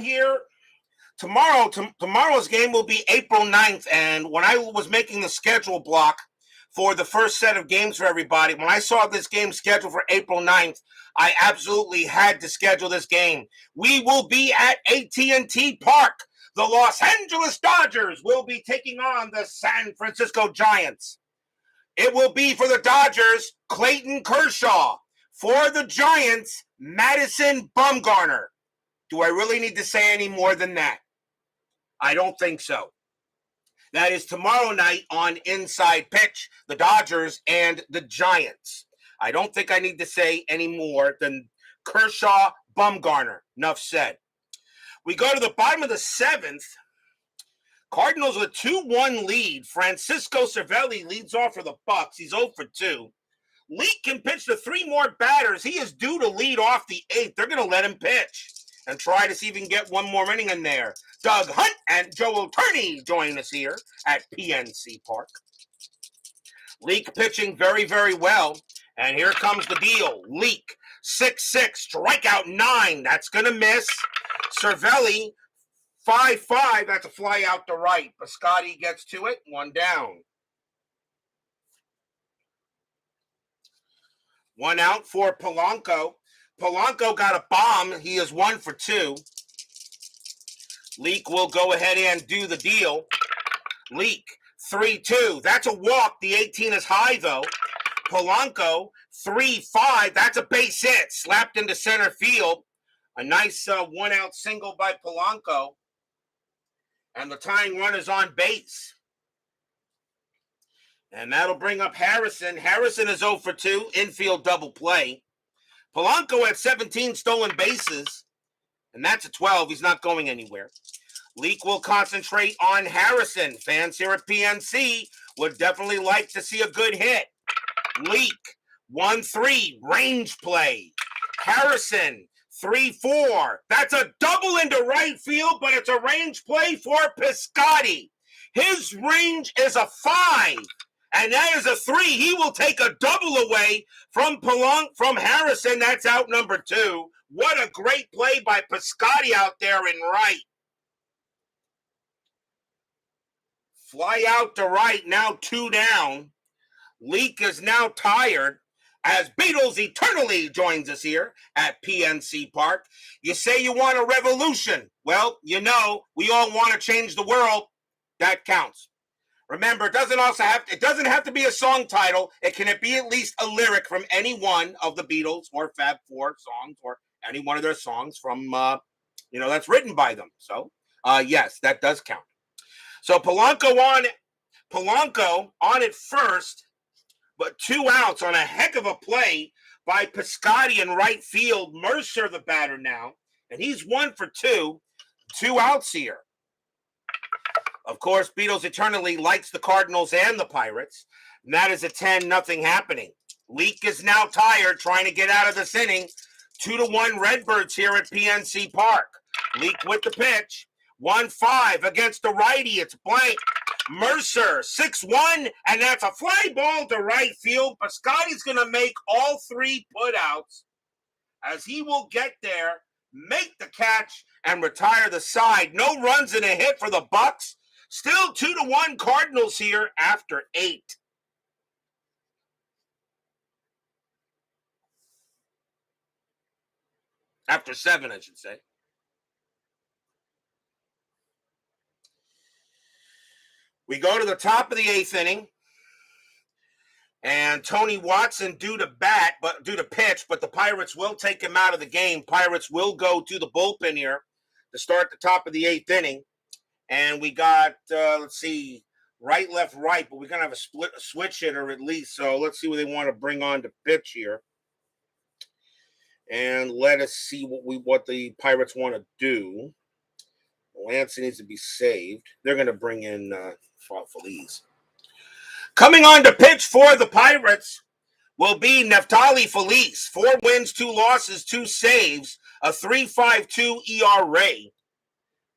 will be April 9th, and when I was making the schedule block for the first set of games for everybody, when I saw this game scheduled for April 9th, I absolutely had to schedule this game. We will be at AT&T Park. The Los Angeles Dodgers will be taking on the San Francisco Giants. It will be for the Dodgers, Clayton Kershaw. For the Giants, Madison Bumgarner. Do I really need to say any more than that? I don't think so. That is tomorrow night on Inside Pitch, the Dodgers and the Giants. I don't think I need to say any more than Kershaw, Bumgarner. Enough said. We go to the bottom of the 7th. Cardinals with 2-1 lead. Francisco Cervelli leads off for the Bucks. He's 0 for 2. Leake can pitch to 3 more batters. He is due to lead off the 8th. They're going to let him pitch and try to see if he can get one more inning in there. Doug Hunt and Joe Oterney join us here at PNC Park. Leake pitching very, very well. And here comes the deal. Leake, 6-6, strikeout 9. That's going to miss. Cervelli, 5-5. That's a fly out to right. Piscotti gets to it. 1 down. 1 out for Polanco. Polanco got a bomb. He is 1 for 2. Leake will go ahead and do the deal. Leake, 3-2. That's a walk. The 18 is high, though. Polanco, 3-5. That's a base hit. Slapped into center field. A nice 1-out single by Polanco. And the tying run is on base. And that'll bring up Harrison. Harrison is 0 for 2. Infield double play. Polanco had 17 stolen bases. And that's a 12. He's not going anywhere. Leake will concentrate on Harrison. Fans here at PNC would definitely like to see a good hit. Leake, 1-3. Range play. Harrison, 3-4. That's a double into right field, but it's a range play for Piscotti. His range is a 5. And that is a 3. He will take a double away from Harrison. That's out number 2. What a great play by Piscotti out there in right. Fly out to right. Now 2 down. Leake is now tired as Beatles Eternally joins us here at PNC Park. You say you want a revolution. Well, you know, we all want to change the world. That counts. Remember, it doesn't have to be a song title. It can be at least a lyric from any one of the Beatles or Fab Four songs or any one of their songs from, that's written by them. So, yes, that does count. So Polanco on it first, but 2 outs on a heck of a play by Piscotti in right field. Mercer, the batter now, and he's 1 for 2. 2 outs here. Of course, Beatles Eternally likes the Cardinals and the Pirates. And that is a 10-0 happening. Leake is now tired, trying to get out of this inning. 2-1 Redbirds here at PNC Park. Leake with the pitch. 1-5 against the righty. It's blank. Mercer, 6-1, and that's a fly ball to right field. Piscotti's going to make all 3 putouts as he will get there, make the catch, and retire the side. No runs and a hit for the Bucks. Still 2-1 Cardinals here after 8. After 7, I should say. We go to the top of the 8th inning. And Tony Watson due to pitch, but the Pirates will take him out of the game. Pirates will go to the bullpen here to start the top of the 8th inning. And we got, right, left, right, but we're going to have a switch hitter at least. So let's see what they want to bring on to pitch here. And let us see what the Pirates want to do. Lance needs to be saved. They're going to bring in Feliz. Coming on to pitch for the Pirates will be Neftali Feliz. 4 wins, 2 losses, 2 saves, a 3.52 ERA.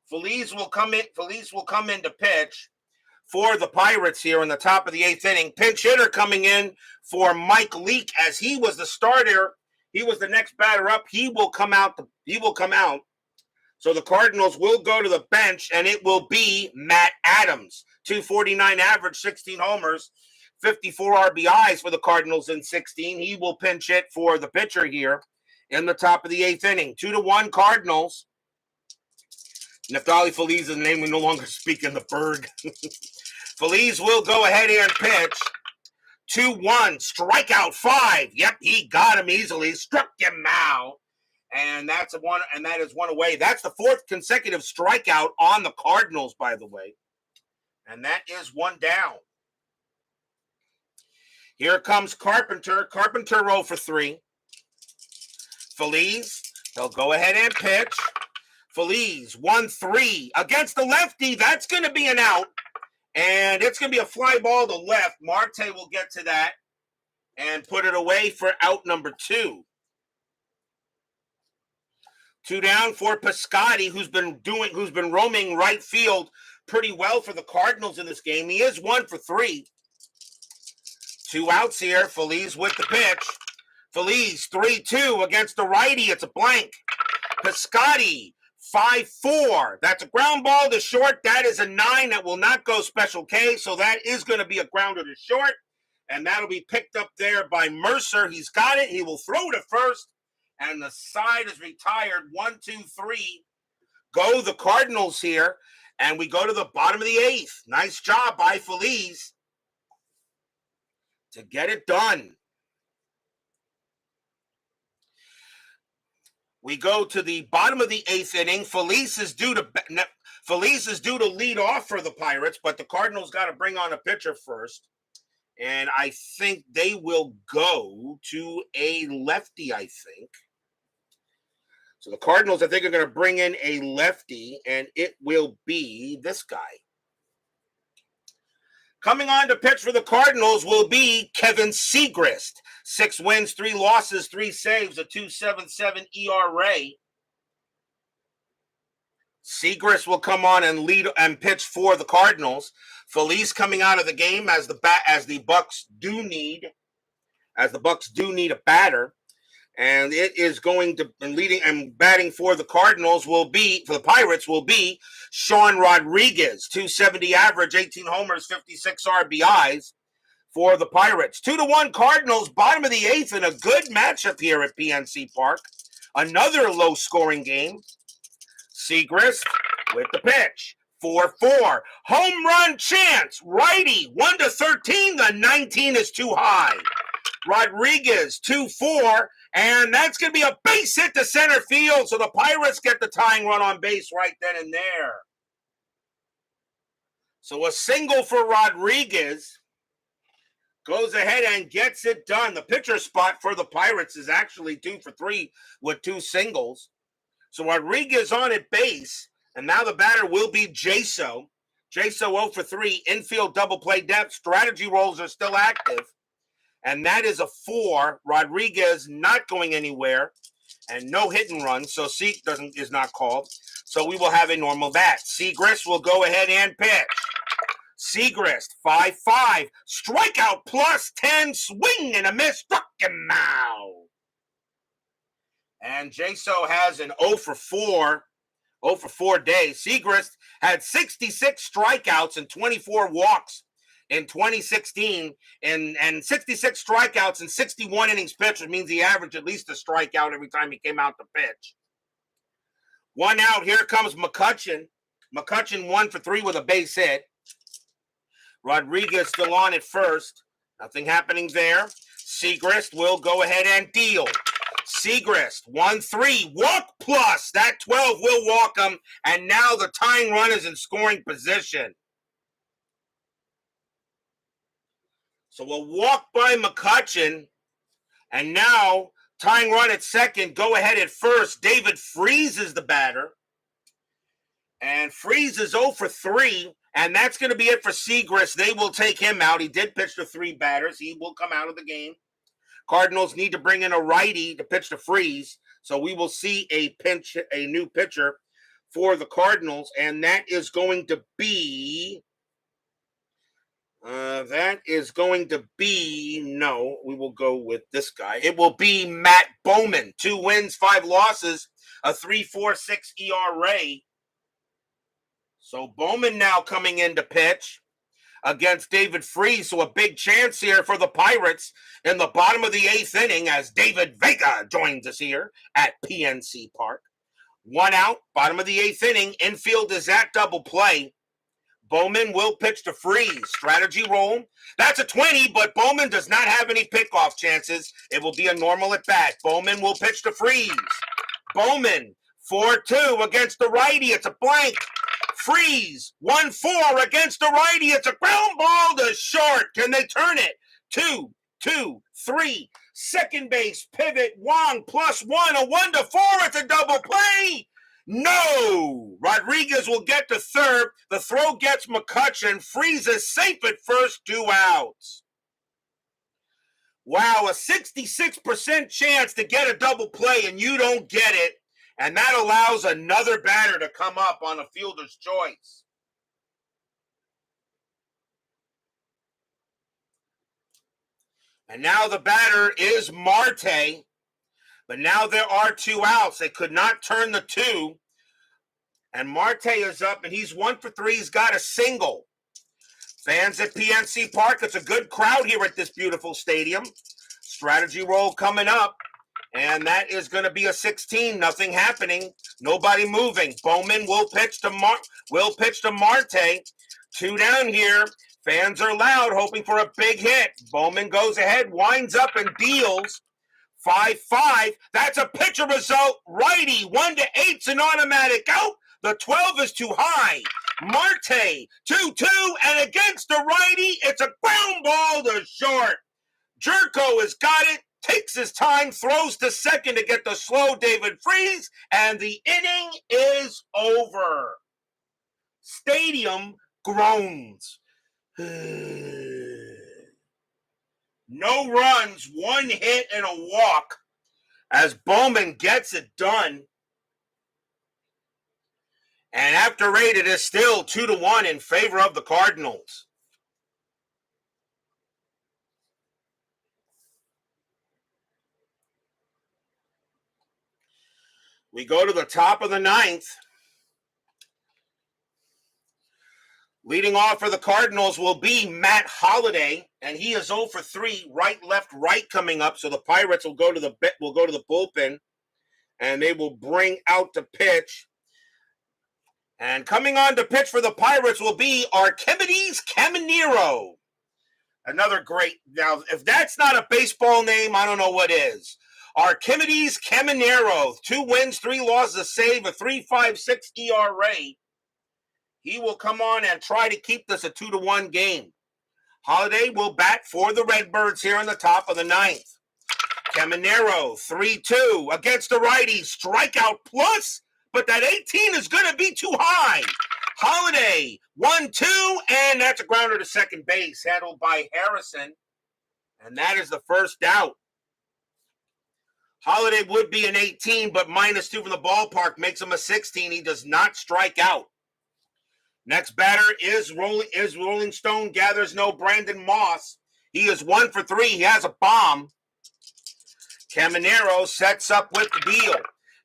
Feliz will come in to pitch for the Pirates here in the top of the 8th inning. Pinch hitter coming in for Mike Leake as he was the starter. He was the next batter up. He will come out. So the Cardinals will go to the bench, and it will be Matt Adams. 249 average, 16 homers, 54 RBIs for the Cardinals in 16. He will pinch hit for the pitcher here in the top of the 8th inning. 2-1 Cardinals. Neftali Feliz is the name we no longer speak in the Berg. Feliz will go ahead and pitch. 2-1, strikeout 5. Yep, he got him easily. Struck him out. And that is 1 away. That's the 4th consecutive strikeout on the Cardinals, by the way. And that is 1 down. Here comes Carpenter. Carpenter 0 for 3. Feliz, He'll go ahead and pitch. Feliz, 1-3 against the lefty. That's going to be an out. And it's going to be a fly ball to left. Marte will get to that and put it away for out number 2. 2 down for Piscotty, who's been roaming right field pretty well for the Cardinals in this game. He is 1 for 3. 2 outs here. Feliz with the pitch. Feliz 3-2 against the righty. It's a blank. Piscotty 5-4. That's a ground ball to short. That is a 9 that will not go special K. So that is going to be a grounder to short. And that'll be picked up there by Mercer. He's got it. He will throw to first. And the side is retired. 1, 2, 3. Go the Cardinals here. And we go to the bottom of the 8th. Nice job by Feliz to get it done. We go to the bottom of the 8th inning. Feliz is due to lead off for the Pirates, but the Cardinals got to bring on a pitcher first. And I think they will go to a lefty, I think. So the Cardinals, I think, are going to bring in a lefty, and it will be this guy. Coming on to pitch for the Cardinals will be Kevin Segrist. 6 wins, 3 losses, 3 saves, a 2.77 ERA. Segrist will come on and lead and pitch for the Cardinals. Feliz coming out of the game as the Bucks do need a batter. And it is going to leading and batting for the Cardinals for the Pirates will be Sean Rodriguez, 270 average, 18 homers, 56 RBIs for the Pirates. 2-1 Cardinals, bottom of the 8th, and a good matchup here at PNC Park. Another low-scoring game. Segrist with the pitch. 4-4. Home run chance. Righty, 1-13. The 19 is too high. Rodriguez, 2-4. And that's going to be a base hit to center field. So the Pirates get the tying run on base right then and there. So a single for Rodriguez goes ahead and gets it done. The pitcher spot for the Pirates is actually 2 for 3 with 2 singles. So Rodriguez on at base. And now the batter will be Jaso. Jaso 0 for 3. Infield double play depth. Strategy rolls are still active. And that is a 4. Rodriguez not going anywhere. And no hit and run. So Seek is not called. So we will have a normal bat. Segrist will go ahead and pitch. Segrist, 5-5. Strikeout plus 10. Swing and a miss. Struck him out. And Jaso has an 0 for 4 day. Segrist had 66 strikeouts and 24 walks in 2016, and 66 strikeouts and 61 innings pitched, which means he averaged at least a strikeout every time he came out to pitch. 1 out. Here comes McCutchen. McCutchen 1 for 3 with a base hit. Rodriguez still on at first. Nothing happening there. Segrist will go ahead and deal. Segrist, 1-3, walk plus. That 12 will walk him, and now the tying run is in scoring position. So we'll walk by McCutchen, and now tying run at second, go ahead at first. David Freese is the batter, and Freese is 0 for 3, and that's going to be it for Segrist. They will take him out. He did pitch to 3 batters. He will come out of the game. Cardinals need to bring in a righty to pitch to Freese, so we will see a new pitcher for the Cardinals, and that is going to be. No, we will go with this guy. It will be Matt Bowman. 2 wins, 5 losses, a 3.46 ERA. So Bowman now coming in to pitch against David Freese. So a big chance here for the Pirates in the bottom of the 8th inning as David Vega joins us here at PNC Park. 1 out, bottom of the 8th inning. Infield is at double play. Bowman will pitch to Freese. Strategy roll. That's a 20, but Bowman does not have any pickoff chances. It will be a normal at bat. Bowman will pitch to Freese. Bowman, 4-2 against the righty. It's a blank. Freese, 1-4 against the righty. It's a ground ball to short. Can they turn it to 2, 3, second base, pivot, Juan +1, a 1-4, it's a double play. No! Rodriguez will get to third. The throw gets McCutchen. Freezes safe at first, 2 outs. Wow, a 66% chance to get a double play and you don't get it. And that allows another batter to come up on a fielder's choice. And now the batter is Marte. But now there are 2 outs. They could not turn the 2. And Marte is up, and he's 1 for 3. He's got a single. Fans at PNC Park, it's a good crowd here at this beautiful stadium. Strategy roll coming up. And that is going to be a 16. Nothing happening. Nobody moving. Bowman will pitch to Marte. 2 down here. Fans are loud, hoping for a big hit. Bowman goes ahead, winds up and deals. 5-5. That's a pitcher result. Righty. 1-8's an automatic out. The 12 is too high. Marte 2-2, and against the righty, it's a ground ball to short. Jerko has got it. Takes his time, throws to second to get the slow David Freese, and the inning is over. Stadium groans. No runs, 1 hit, and a walk as Bowman gets it done. And after 8, it is still 2-1 in favor of the Cardinals. We go to the top of the 9th. Leading off for the Cardinals will be Matt Holliday, and he is 0 for 3, right, left, right coming up. So the Pirates will go to the bullpen, and they will bring out the pitch. And coming on to pitch for the Pirates will be Archimedes Caminero. Another great. Now, if that's not a baseball name, I don't know what is. Archimedes Caminero, 2 wins, 3 losses, a save, a 3.56 ERA. He will come on and try to keep this a 2-1 game. Holliday will bat for the Redbirds here in the top of the 9th. Caminero, 3-2 against the righty, strikeout plus, but that 18 is going to be too high. Holliday, 1-2, and that's a grounder to second base, handled by Harrison. And that is the first out. Holliday would be an 18, but -2 from the ballpark makes him a 16. He does not strike out. Next batter is Rolling Stone, gathers no Brandon Moss. He is 1 for 3. He has a bomb. Caminero sets up with the deal.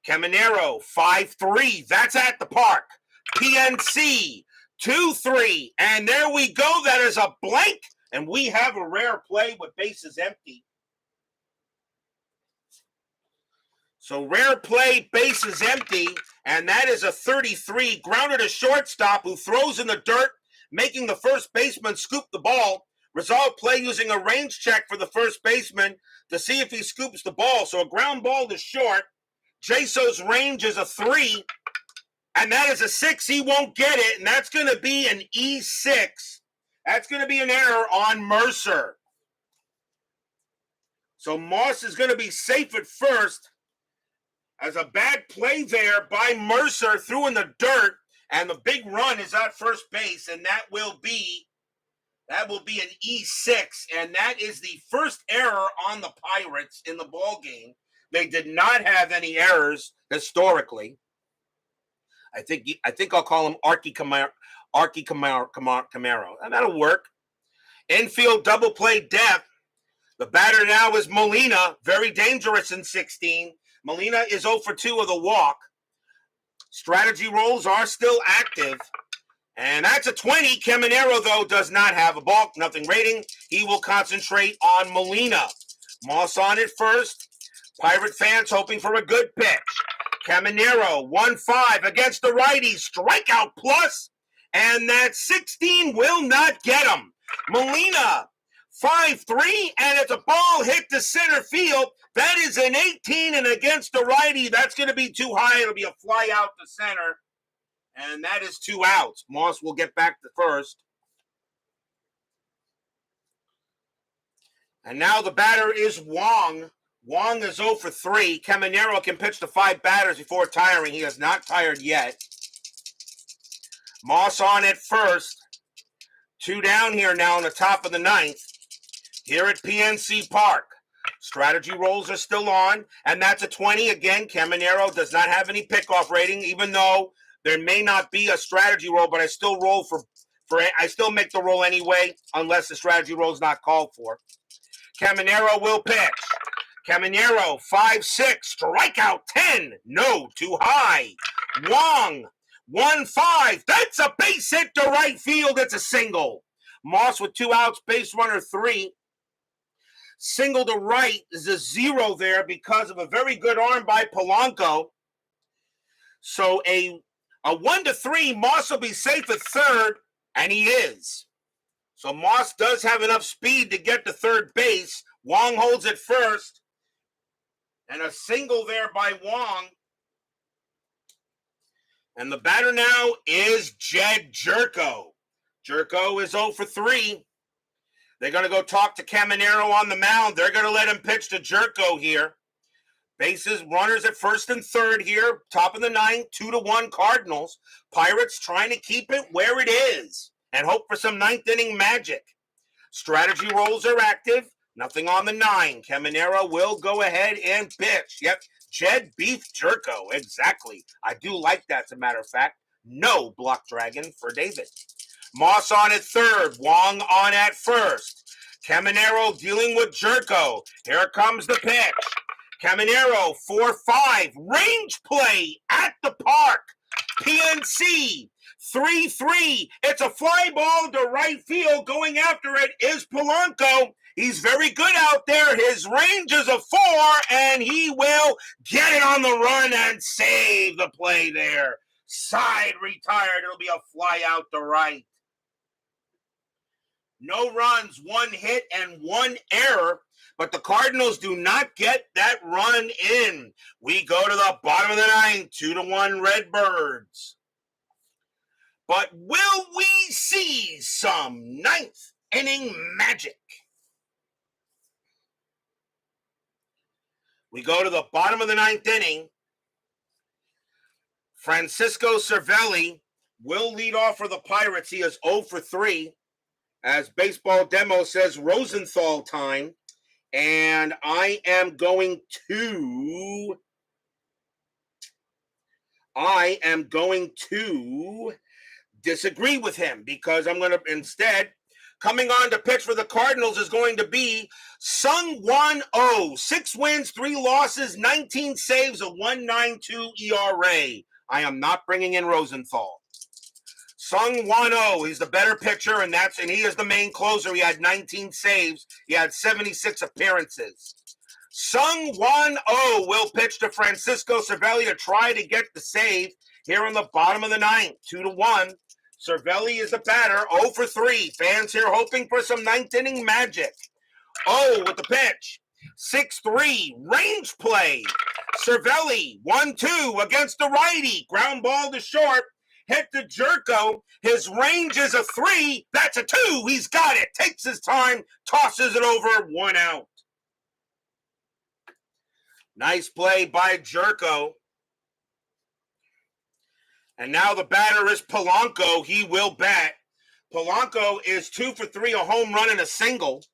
Caminero, 5-3. That's at the park. PNC, 2-3. And there we go. That is a blank. And we have a rare play with bases empty. So rare play, bases empty. And that is a 33. Grounder to shortstop who throws in the dirt, making the first baseman scoop the ball. Resolve play using a range check for the first baseman to see if he scoops the ball. So a ground ball to short. Jaso's range is a 3. And that is a 6. He won't get it. And that's going to be an E6. That's going to be an error on Mercer. So Moss is going to be safe at first. As a bad play there by Mercer, threw in the dirt, and the big run is at first base, and that will be an E6, and that is the first error on the Pirates in the ball game. They did not have any errors historically. I think I'll call him Archie Camaro, and that'll work. Infield double play depth. The batter now is Molina, very dangerous in 16. Molina is 0 for 2 with a walk. Strategy rolls are still active. And that's a 20. Caminero, though, does not have a balk, nothing rating. He will concentrate on Molina. Moss on it first. Pirate fans hoping for a good pitch. Caminero, 1-5 against the righty. Strikeout plus. And that 16 will not get him. Molina, 5-3, and it's a ball hit to center field. That is an 18, and against the righty, that's going to be too high. It'll be a fly out to center, and that is 2 outs. Moss will get back to first. And now the batter is Juan. Juan is 0 for 3. Caminero can pitch to 5 batters before tiring. He has not tired yet. Moss on at first. 2 down here now in the top of the 9th. Here at PNC Park. Strategy rolls are still on, and that's a 20. Again, Caminero does not have any pickoff rating, even though there may not be a strategy roll, but I still roll I still make the roll anyway, unless the strategy roll is not called for. Caminero will pitch. Caminero, 5-6, strikeout 10. No, too high. Wong, 1-5. That's a base hit to right field. It's a single. Moss with 2 outs, base runner 3. Single to right is a 0 there because of a very good arm by Polanco. So a 1-3, Moss will be safe at third, and he is. So Moss does have enough speed to get to third base. Wong holds it first. And a single there by Wong. And the batter now is Jed Jerko. Jerko is 0 for 3. They're going to go talk to Caminero on the mound. They're going to let him pitch to Jerko here. Bases, runners at first and third here. Top of the 9th, 2-1 Cardinals. Pirates trying to keep it where it is and hope for some 9th inning magic. Strategy rolls are active. Nothing on the 9. Caminero will go ahead and pitch. Yep, Jed Beef Jerko. Exactly. I do like that, as a matter of fact. No block dragon for David. Moss on at third. Wong on at first. Caminero dealing with Jerko. Here comes the pitch. Caminero, 4-5. Range play at the park. PNC, 3-3. It's a fly ball to right field. Going after it is Polanco. He's very good out there. His range is a 4, and he will get it on the run and save the play there. Side retired. It'll be a fly out to right. No runs, 1 hit, and 1 error. But the Cardinals do not get that run in. We go to the bottom of the 9th, 2-1 Redbirds. But will we see some 9th inning magic? We go to the bottom of the 9th inning. Francisco Cervelli will lead off for the Pirates. He is 0 for 3. As Baseball Demo says, Rosenthal time. And I am going to disagree with him because I'm going to instead, coming on to pitch for the Cardinals is going to be Sung-Won Oh. 6 wins, 3 losses, 19 saves, a 1.92 ERA. I am not bringing in Rosenthal. Sung-Won Oh, he's the better pitcher, and he is the main closer. He had 19 saves. He had 76 appearances. Sung-Won Oh will pitch to Francisco Cervelli to try to get the save here in the bottom of the 9th, 2-1. Cervelli is the batter, 0 for 3. Fans here hoping for some 9th inning magic. Oh, with the pitch. 6-3, range play. Cervelli, 1-2 against the righty. Ground ball to short. Hit to Jerko. His range is a 3. That's a 2. He's got it. Takes his time. Tosses it over. 1 out. Nice play by Jerko. And now the batter is Polanco. He will bat. Polanco is 2 for 3. A home run and a single.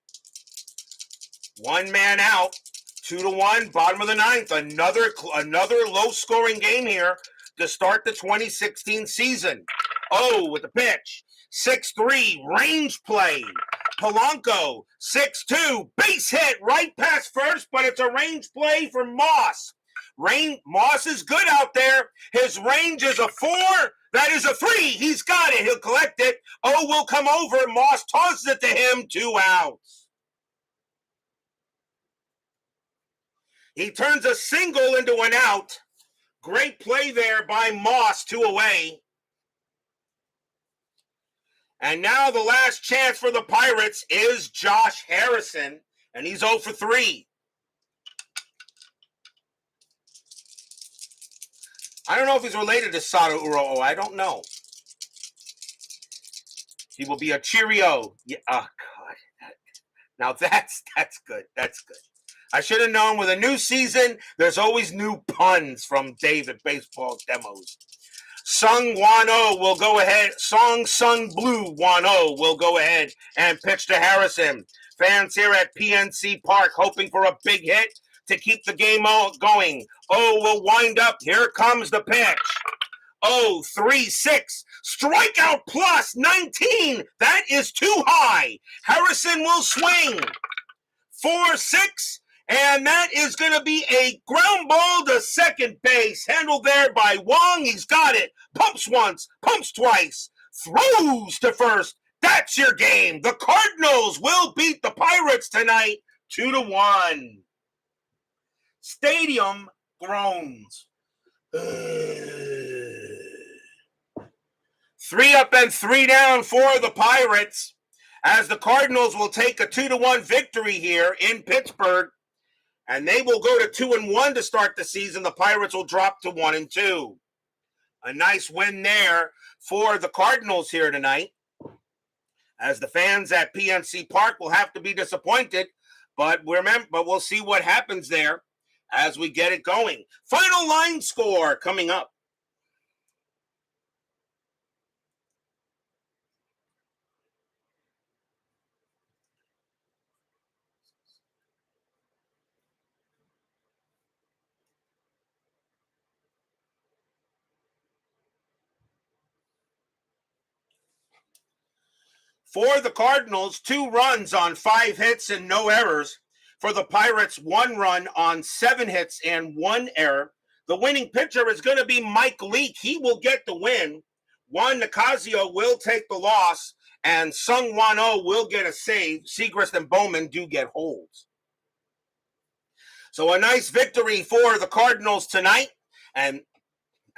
1 man out. 2-1. Bottom of the 9th. Another low-scoring game here to start the 2016 season. Oh, with the pitch. 6-3, range play. Polanco, 6-2, base hit right past first, but it's a range play for Moss. Moss is good out there. His range is a 4. That is a 3. He's got it. He'll collect it. Oh, will come over. Moss tosses it to him. 2 outs. He turns a single into an out. Great play there by Moss, 2 away. And now the last chance for the Pirates is Josh Harrison, and he's 0 for 3. I don't know if he's related to Sato Uro'o. I don't know. He will be a Cheerio. Yeah, oh, God. Now that's good. That's good. I should have known with a new season, there's always new puns from David Baseball Demos. Sung Juan will go ahead. Sung Blue Juan will go ahead and pitch to Harrison. Fans here at PNC Park hoping for a big hit to keep the game going. Will wind up. Here comes the pitch. 3-6. Strikeout plus 19. That is too high. Harrison will swing. 4-6. And that is going to be a ground ball to second base. Handled there by Juan. He's got it. Pumps once, pumps twice. Throws to first. That's your game. The Cardinals will beat the Pirates tonight 2-1. Stadium groans. 3 up and 3 down for the Pirates, as the Cardinals will take a 2-1 victory here in Pittsburgh. And they will go to 2-1 to start the season. The Pirates will drop to 1-2. A nice win there for the Cardinals here tonight, as the fans at PNC Park will have to be disappointed. But we'll see what happens there as we get it going. Final line score coming up. For the Cardinals, 2 runs on 5 hits and no errors. For the Pirates, 1 run on 7 hits and 1 error. The winning pitcher is going to be Mike Leake. He will get the win. Juan Nicasio will take the loss. And Sung Juan will get a save. Segrist and Bowman do get holds. So a nice victory for the Cardinals tonight. And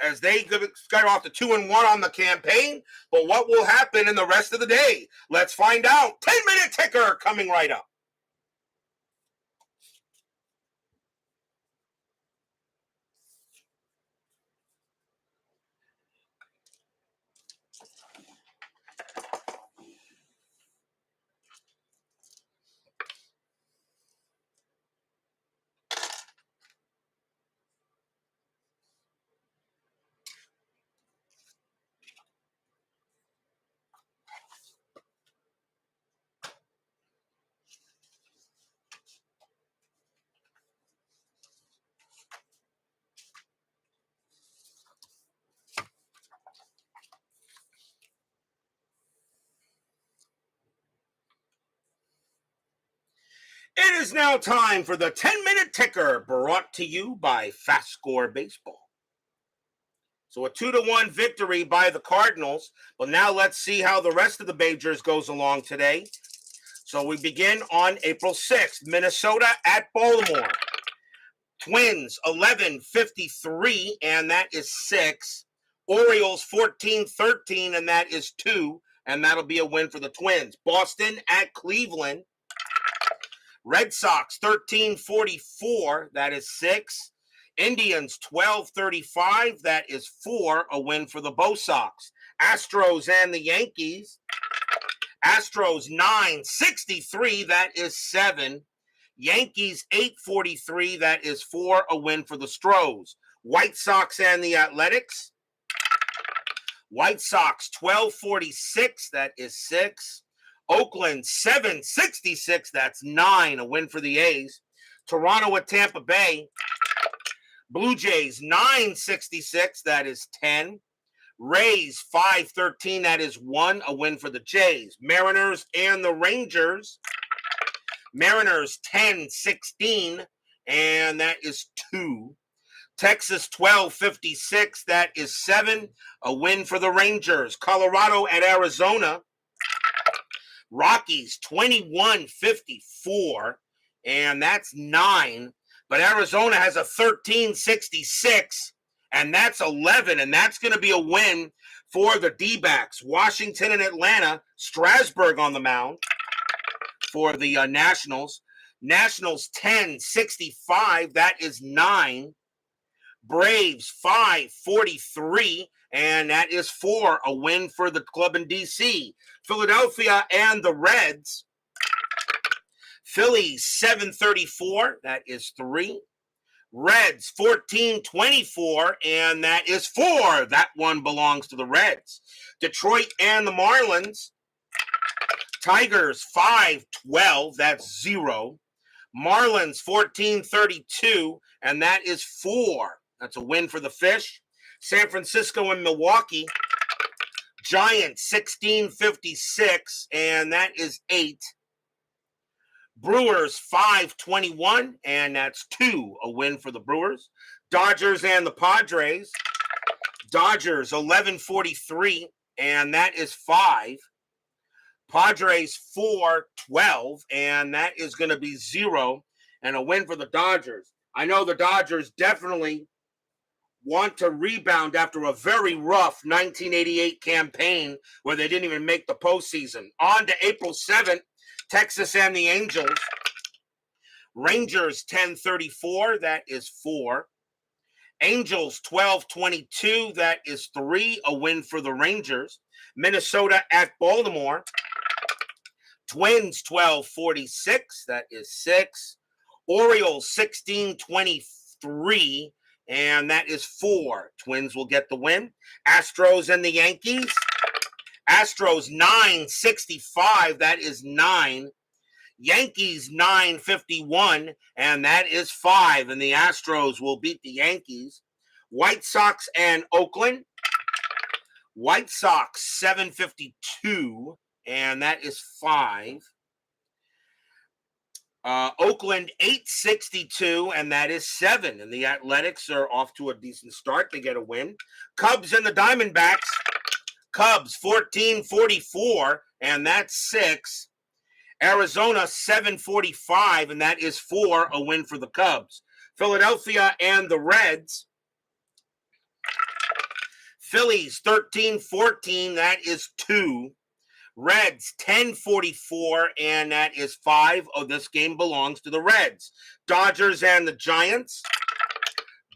as they got off to 2-1 on the campaign. But what will happen in the rest of the day? Let's find out. 10-minute ticker coming right up. It is now time for the 10-minute ticker, brought to you by FastScore Baseball. So a 2-1 victory by the Cardinals. But now let's see how the rest of the majors goes along today. So we begin on April 6th. Minnesota at Baltimore. Twins 11-53, and that is 6. Orioles 14-13, and that is 2. And that'll be a win for the Twins. Boston at Cleveland. Red Sox 13-44, that is 6. Indians 12-35, that is 4, a win for the Bo Sox. Astros and the Yankees. Astros 9-63, that is 7. Yankees 8-43, that is 4, a win for the Stros. White Sox and the Athletics. White Sox 12-46, that is 6. Oakland 7-66, that's 9, a win for the A's. Toronto at Tampa Bay. Blue Jays 9-66, that is 10. Rays 5-13, that is 1, a win for the Jays. Mariners and the Rangers. Mariners 10-16, and that is 2. Texas 12-56, that is 7, a win for the Rangers. Colorado at Arizona. Rockies 21-54, and that's 9. But Arizona has a 13-66, and that's 11, and that's going to be a win for the D-backs. Washington and Atlanta. Strasburg on the mound for the Nationals. Nationals 10-65, that is 9. Braves 5-43, and that is 4, a win for the club in D.C. Philadelphia and the Reds. Phillies 734, that is 3. Reds 1424, and that is 4. That one belongs to the Reds. Detroit and the Marlins. Tigers 512, that's 0. Marlins 1432, and that is 4. That's a win for the Fish. San Francisco and Milwaukee. Giants 1656, and that is 8. Brewers 521, and that's 2, a win for the Brewers. Dodgers and the Padres. Dodgers 1143, and that is 5. Padres 412, and that is going to be 0, and a win for the Dodgers. I know the Dodgers definitely want to rebound after a very rough 1988 campaign where they didn't even make the postseason. On to April 7th, Texas and the Angels. Rangers 1034, that is 4. Angels 1222, that is 3, a win for the Rangers. Minnesota at Baltimore. Twins 1246, that is 6. Orioles 1623, and that is 4. Twins will get the win. Astros and the Yankees. Astros 965, that is 9. Yankees 951, and that is 5. And the Astros will beat the Yankees. White Sox and Oakland. White Sox 752, and that is 5. Oakland 862, and that is 7. And the Athletics are off to a decent start. They get a win. Cubs and the Diamondbacks. Cubs 1444, and that's 6. Arizona 745, and that is 4, a win for the Cubs. Philadelphia and the Reds. Phillies 1314, that is 2. Reds 1044, and that is 5. Oh, this game belongs to the Reds. Dodgers and the Giants.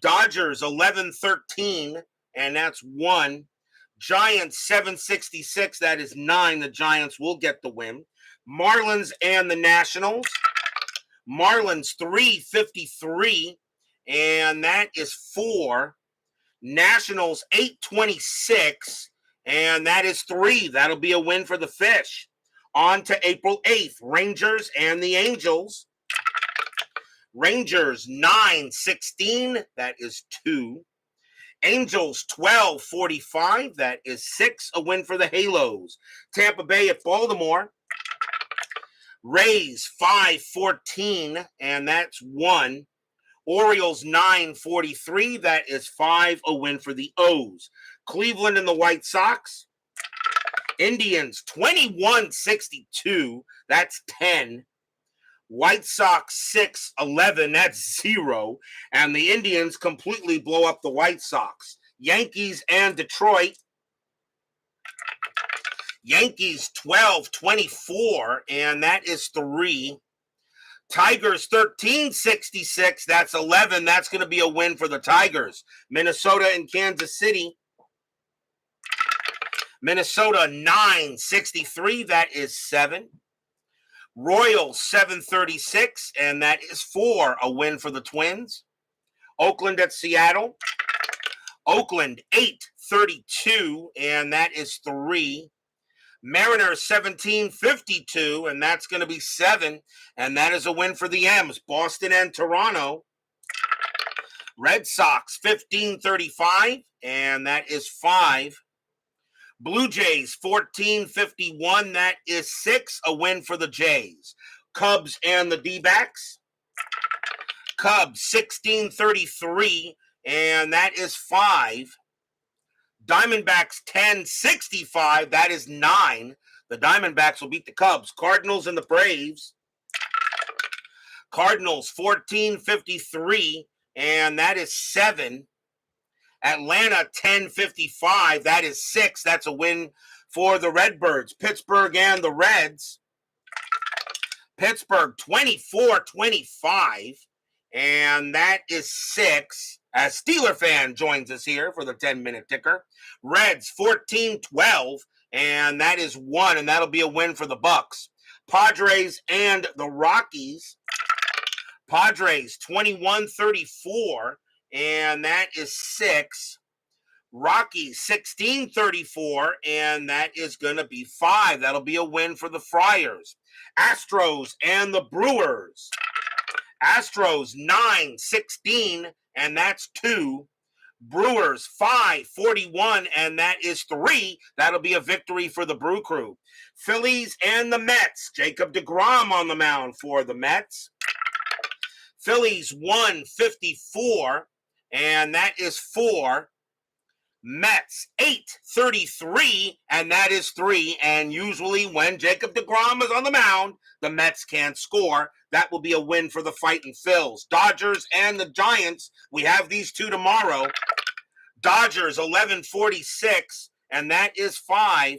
Dodgers 1113, and that's 1. Giants 766, that is 9. The Giants will get the win. Marlins and the Nationals. Marlins 353, and that is 4. Nationals 826, and that is 3. That'll be a win for the Fish. On to April 8th, Rangers and the Angels. Rangers 916, that is 2. Angels 1245, that is 6, a win for the Halos. Tampa Bay at Baltimore. Rays 514, and that's 1. Orioles 943, that is 5, a win for the O's. Cleveland and the White Sox. Indians 2162, that's 10. White Sox 611, that's 0. And the Indians completely blow up the White Sox. Yankees and Detroit. Yankees 1224, and that is 3. Tigers 1366, that's 11. That's going to be a win for the Tigers. Minnesota and Kansas City. Minnesota 963, that is 7. Royals 736, and that is 4, a win for the Twins. Oakland at Seattle. Oakland 832, and that is 3. Mariners 1752, and that's going to be 7, and that is a win for the M's. Boston and Toronto. Red Sox 1535, and that is 5. Blue Jays 1451, that is 6, a win for the Jays. Cubs and the D-backs. Cubs 1633, and that is 5. Diamondbacks 1065, that is 9. The Diamondbacks will beat the Cubs. Cardinals and the Braves. Cardinals 1453, and that is 7. Atlanta 1055, that is 6. That's a win for the Redbirds. Pittsburgh and the Reds. Pittsburgh 2425, and that is 6. A Steeler fan joins us here for the 10-minute ticker. Reds 1412, and that is 1, and that'll be a win for the Bucks. Padres and the Rockies. Padres 21-34, and that is 6. Rockies 16-34, and that is going to be 5. That'll be a win for the Friars. Astros and the Brewers. Astros 9-16, and that's 2. Brewers 5-41, and that is 3. That'll be a victory for the Brew Crew. Phillies and the Mets. Jacob deGrom on the mound for the Mets. Phillies 154, and that is 4. Mets 8-33, and that is 3. And usually when Jacob deGrom is on the mound, the Mets can't score. That will be a win for the Fightin' Phils. Dodgers and the Giants. We have these two tomorrow. Dodgers 11-46, and that is 5.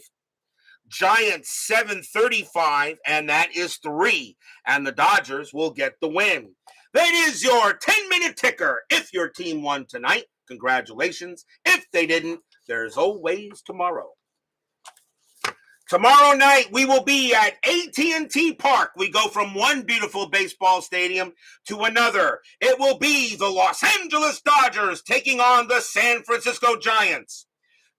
Giants 7-35, and that is 3. And the Dodgers will get the win. That is your 10-minute ticker. If your team won tonight, congratulations. If they didn't, there's always tomorrow. Tomorrow night, we will be at AT&T Park. We go from one beautiful baseball stadium to another. It will be the Los Angeles Dodgers taking on the San Francisco Giants.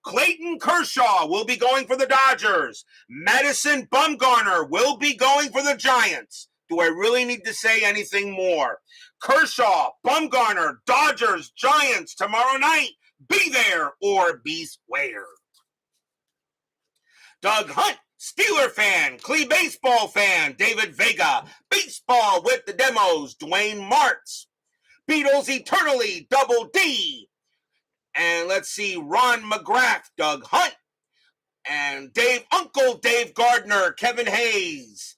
Clayton Kershaw will be going for the Dodgers. Madison Bumgarner will be going for the Giants. Do I really need to say anything more? Kershaw, Bumgarner, Dodgers, Giants tomorrow night. Be there or be square. Doug Hunt, Steeler fan, Clee baseball fan, David Vega, baseball with the demos, Dwayne Martz, Beatles eternally, Double D, and let's see, Ron McGrath, Doug Hunt, and Uncle Dave Gardner, Kevin Hayes,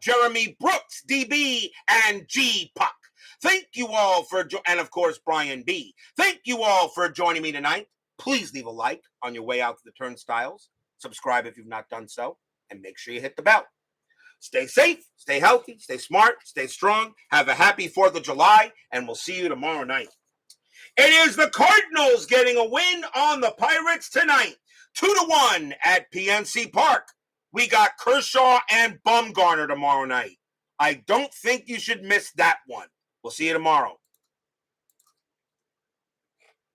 Jeremy Brooks, DB, and G Puck. Thank you all and of course, Brian B. Thank you all for joining me tonight. Please leave a like on your way out to the turnstiles. Subscribe if you've not done so, and make sure you hit the bell. Stay safe, stay healthy, stay smart, stay strong. Have a happy 4th of July, and we'll see you tomorrow night. It is the Cardinals getting a win on the Pirates tonight. 2-1 at PNC Park. We got Kershaw and Bumgarner tomorrow night. I don't think you should miss that one. We'll see you tomorrow.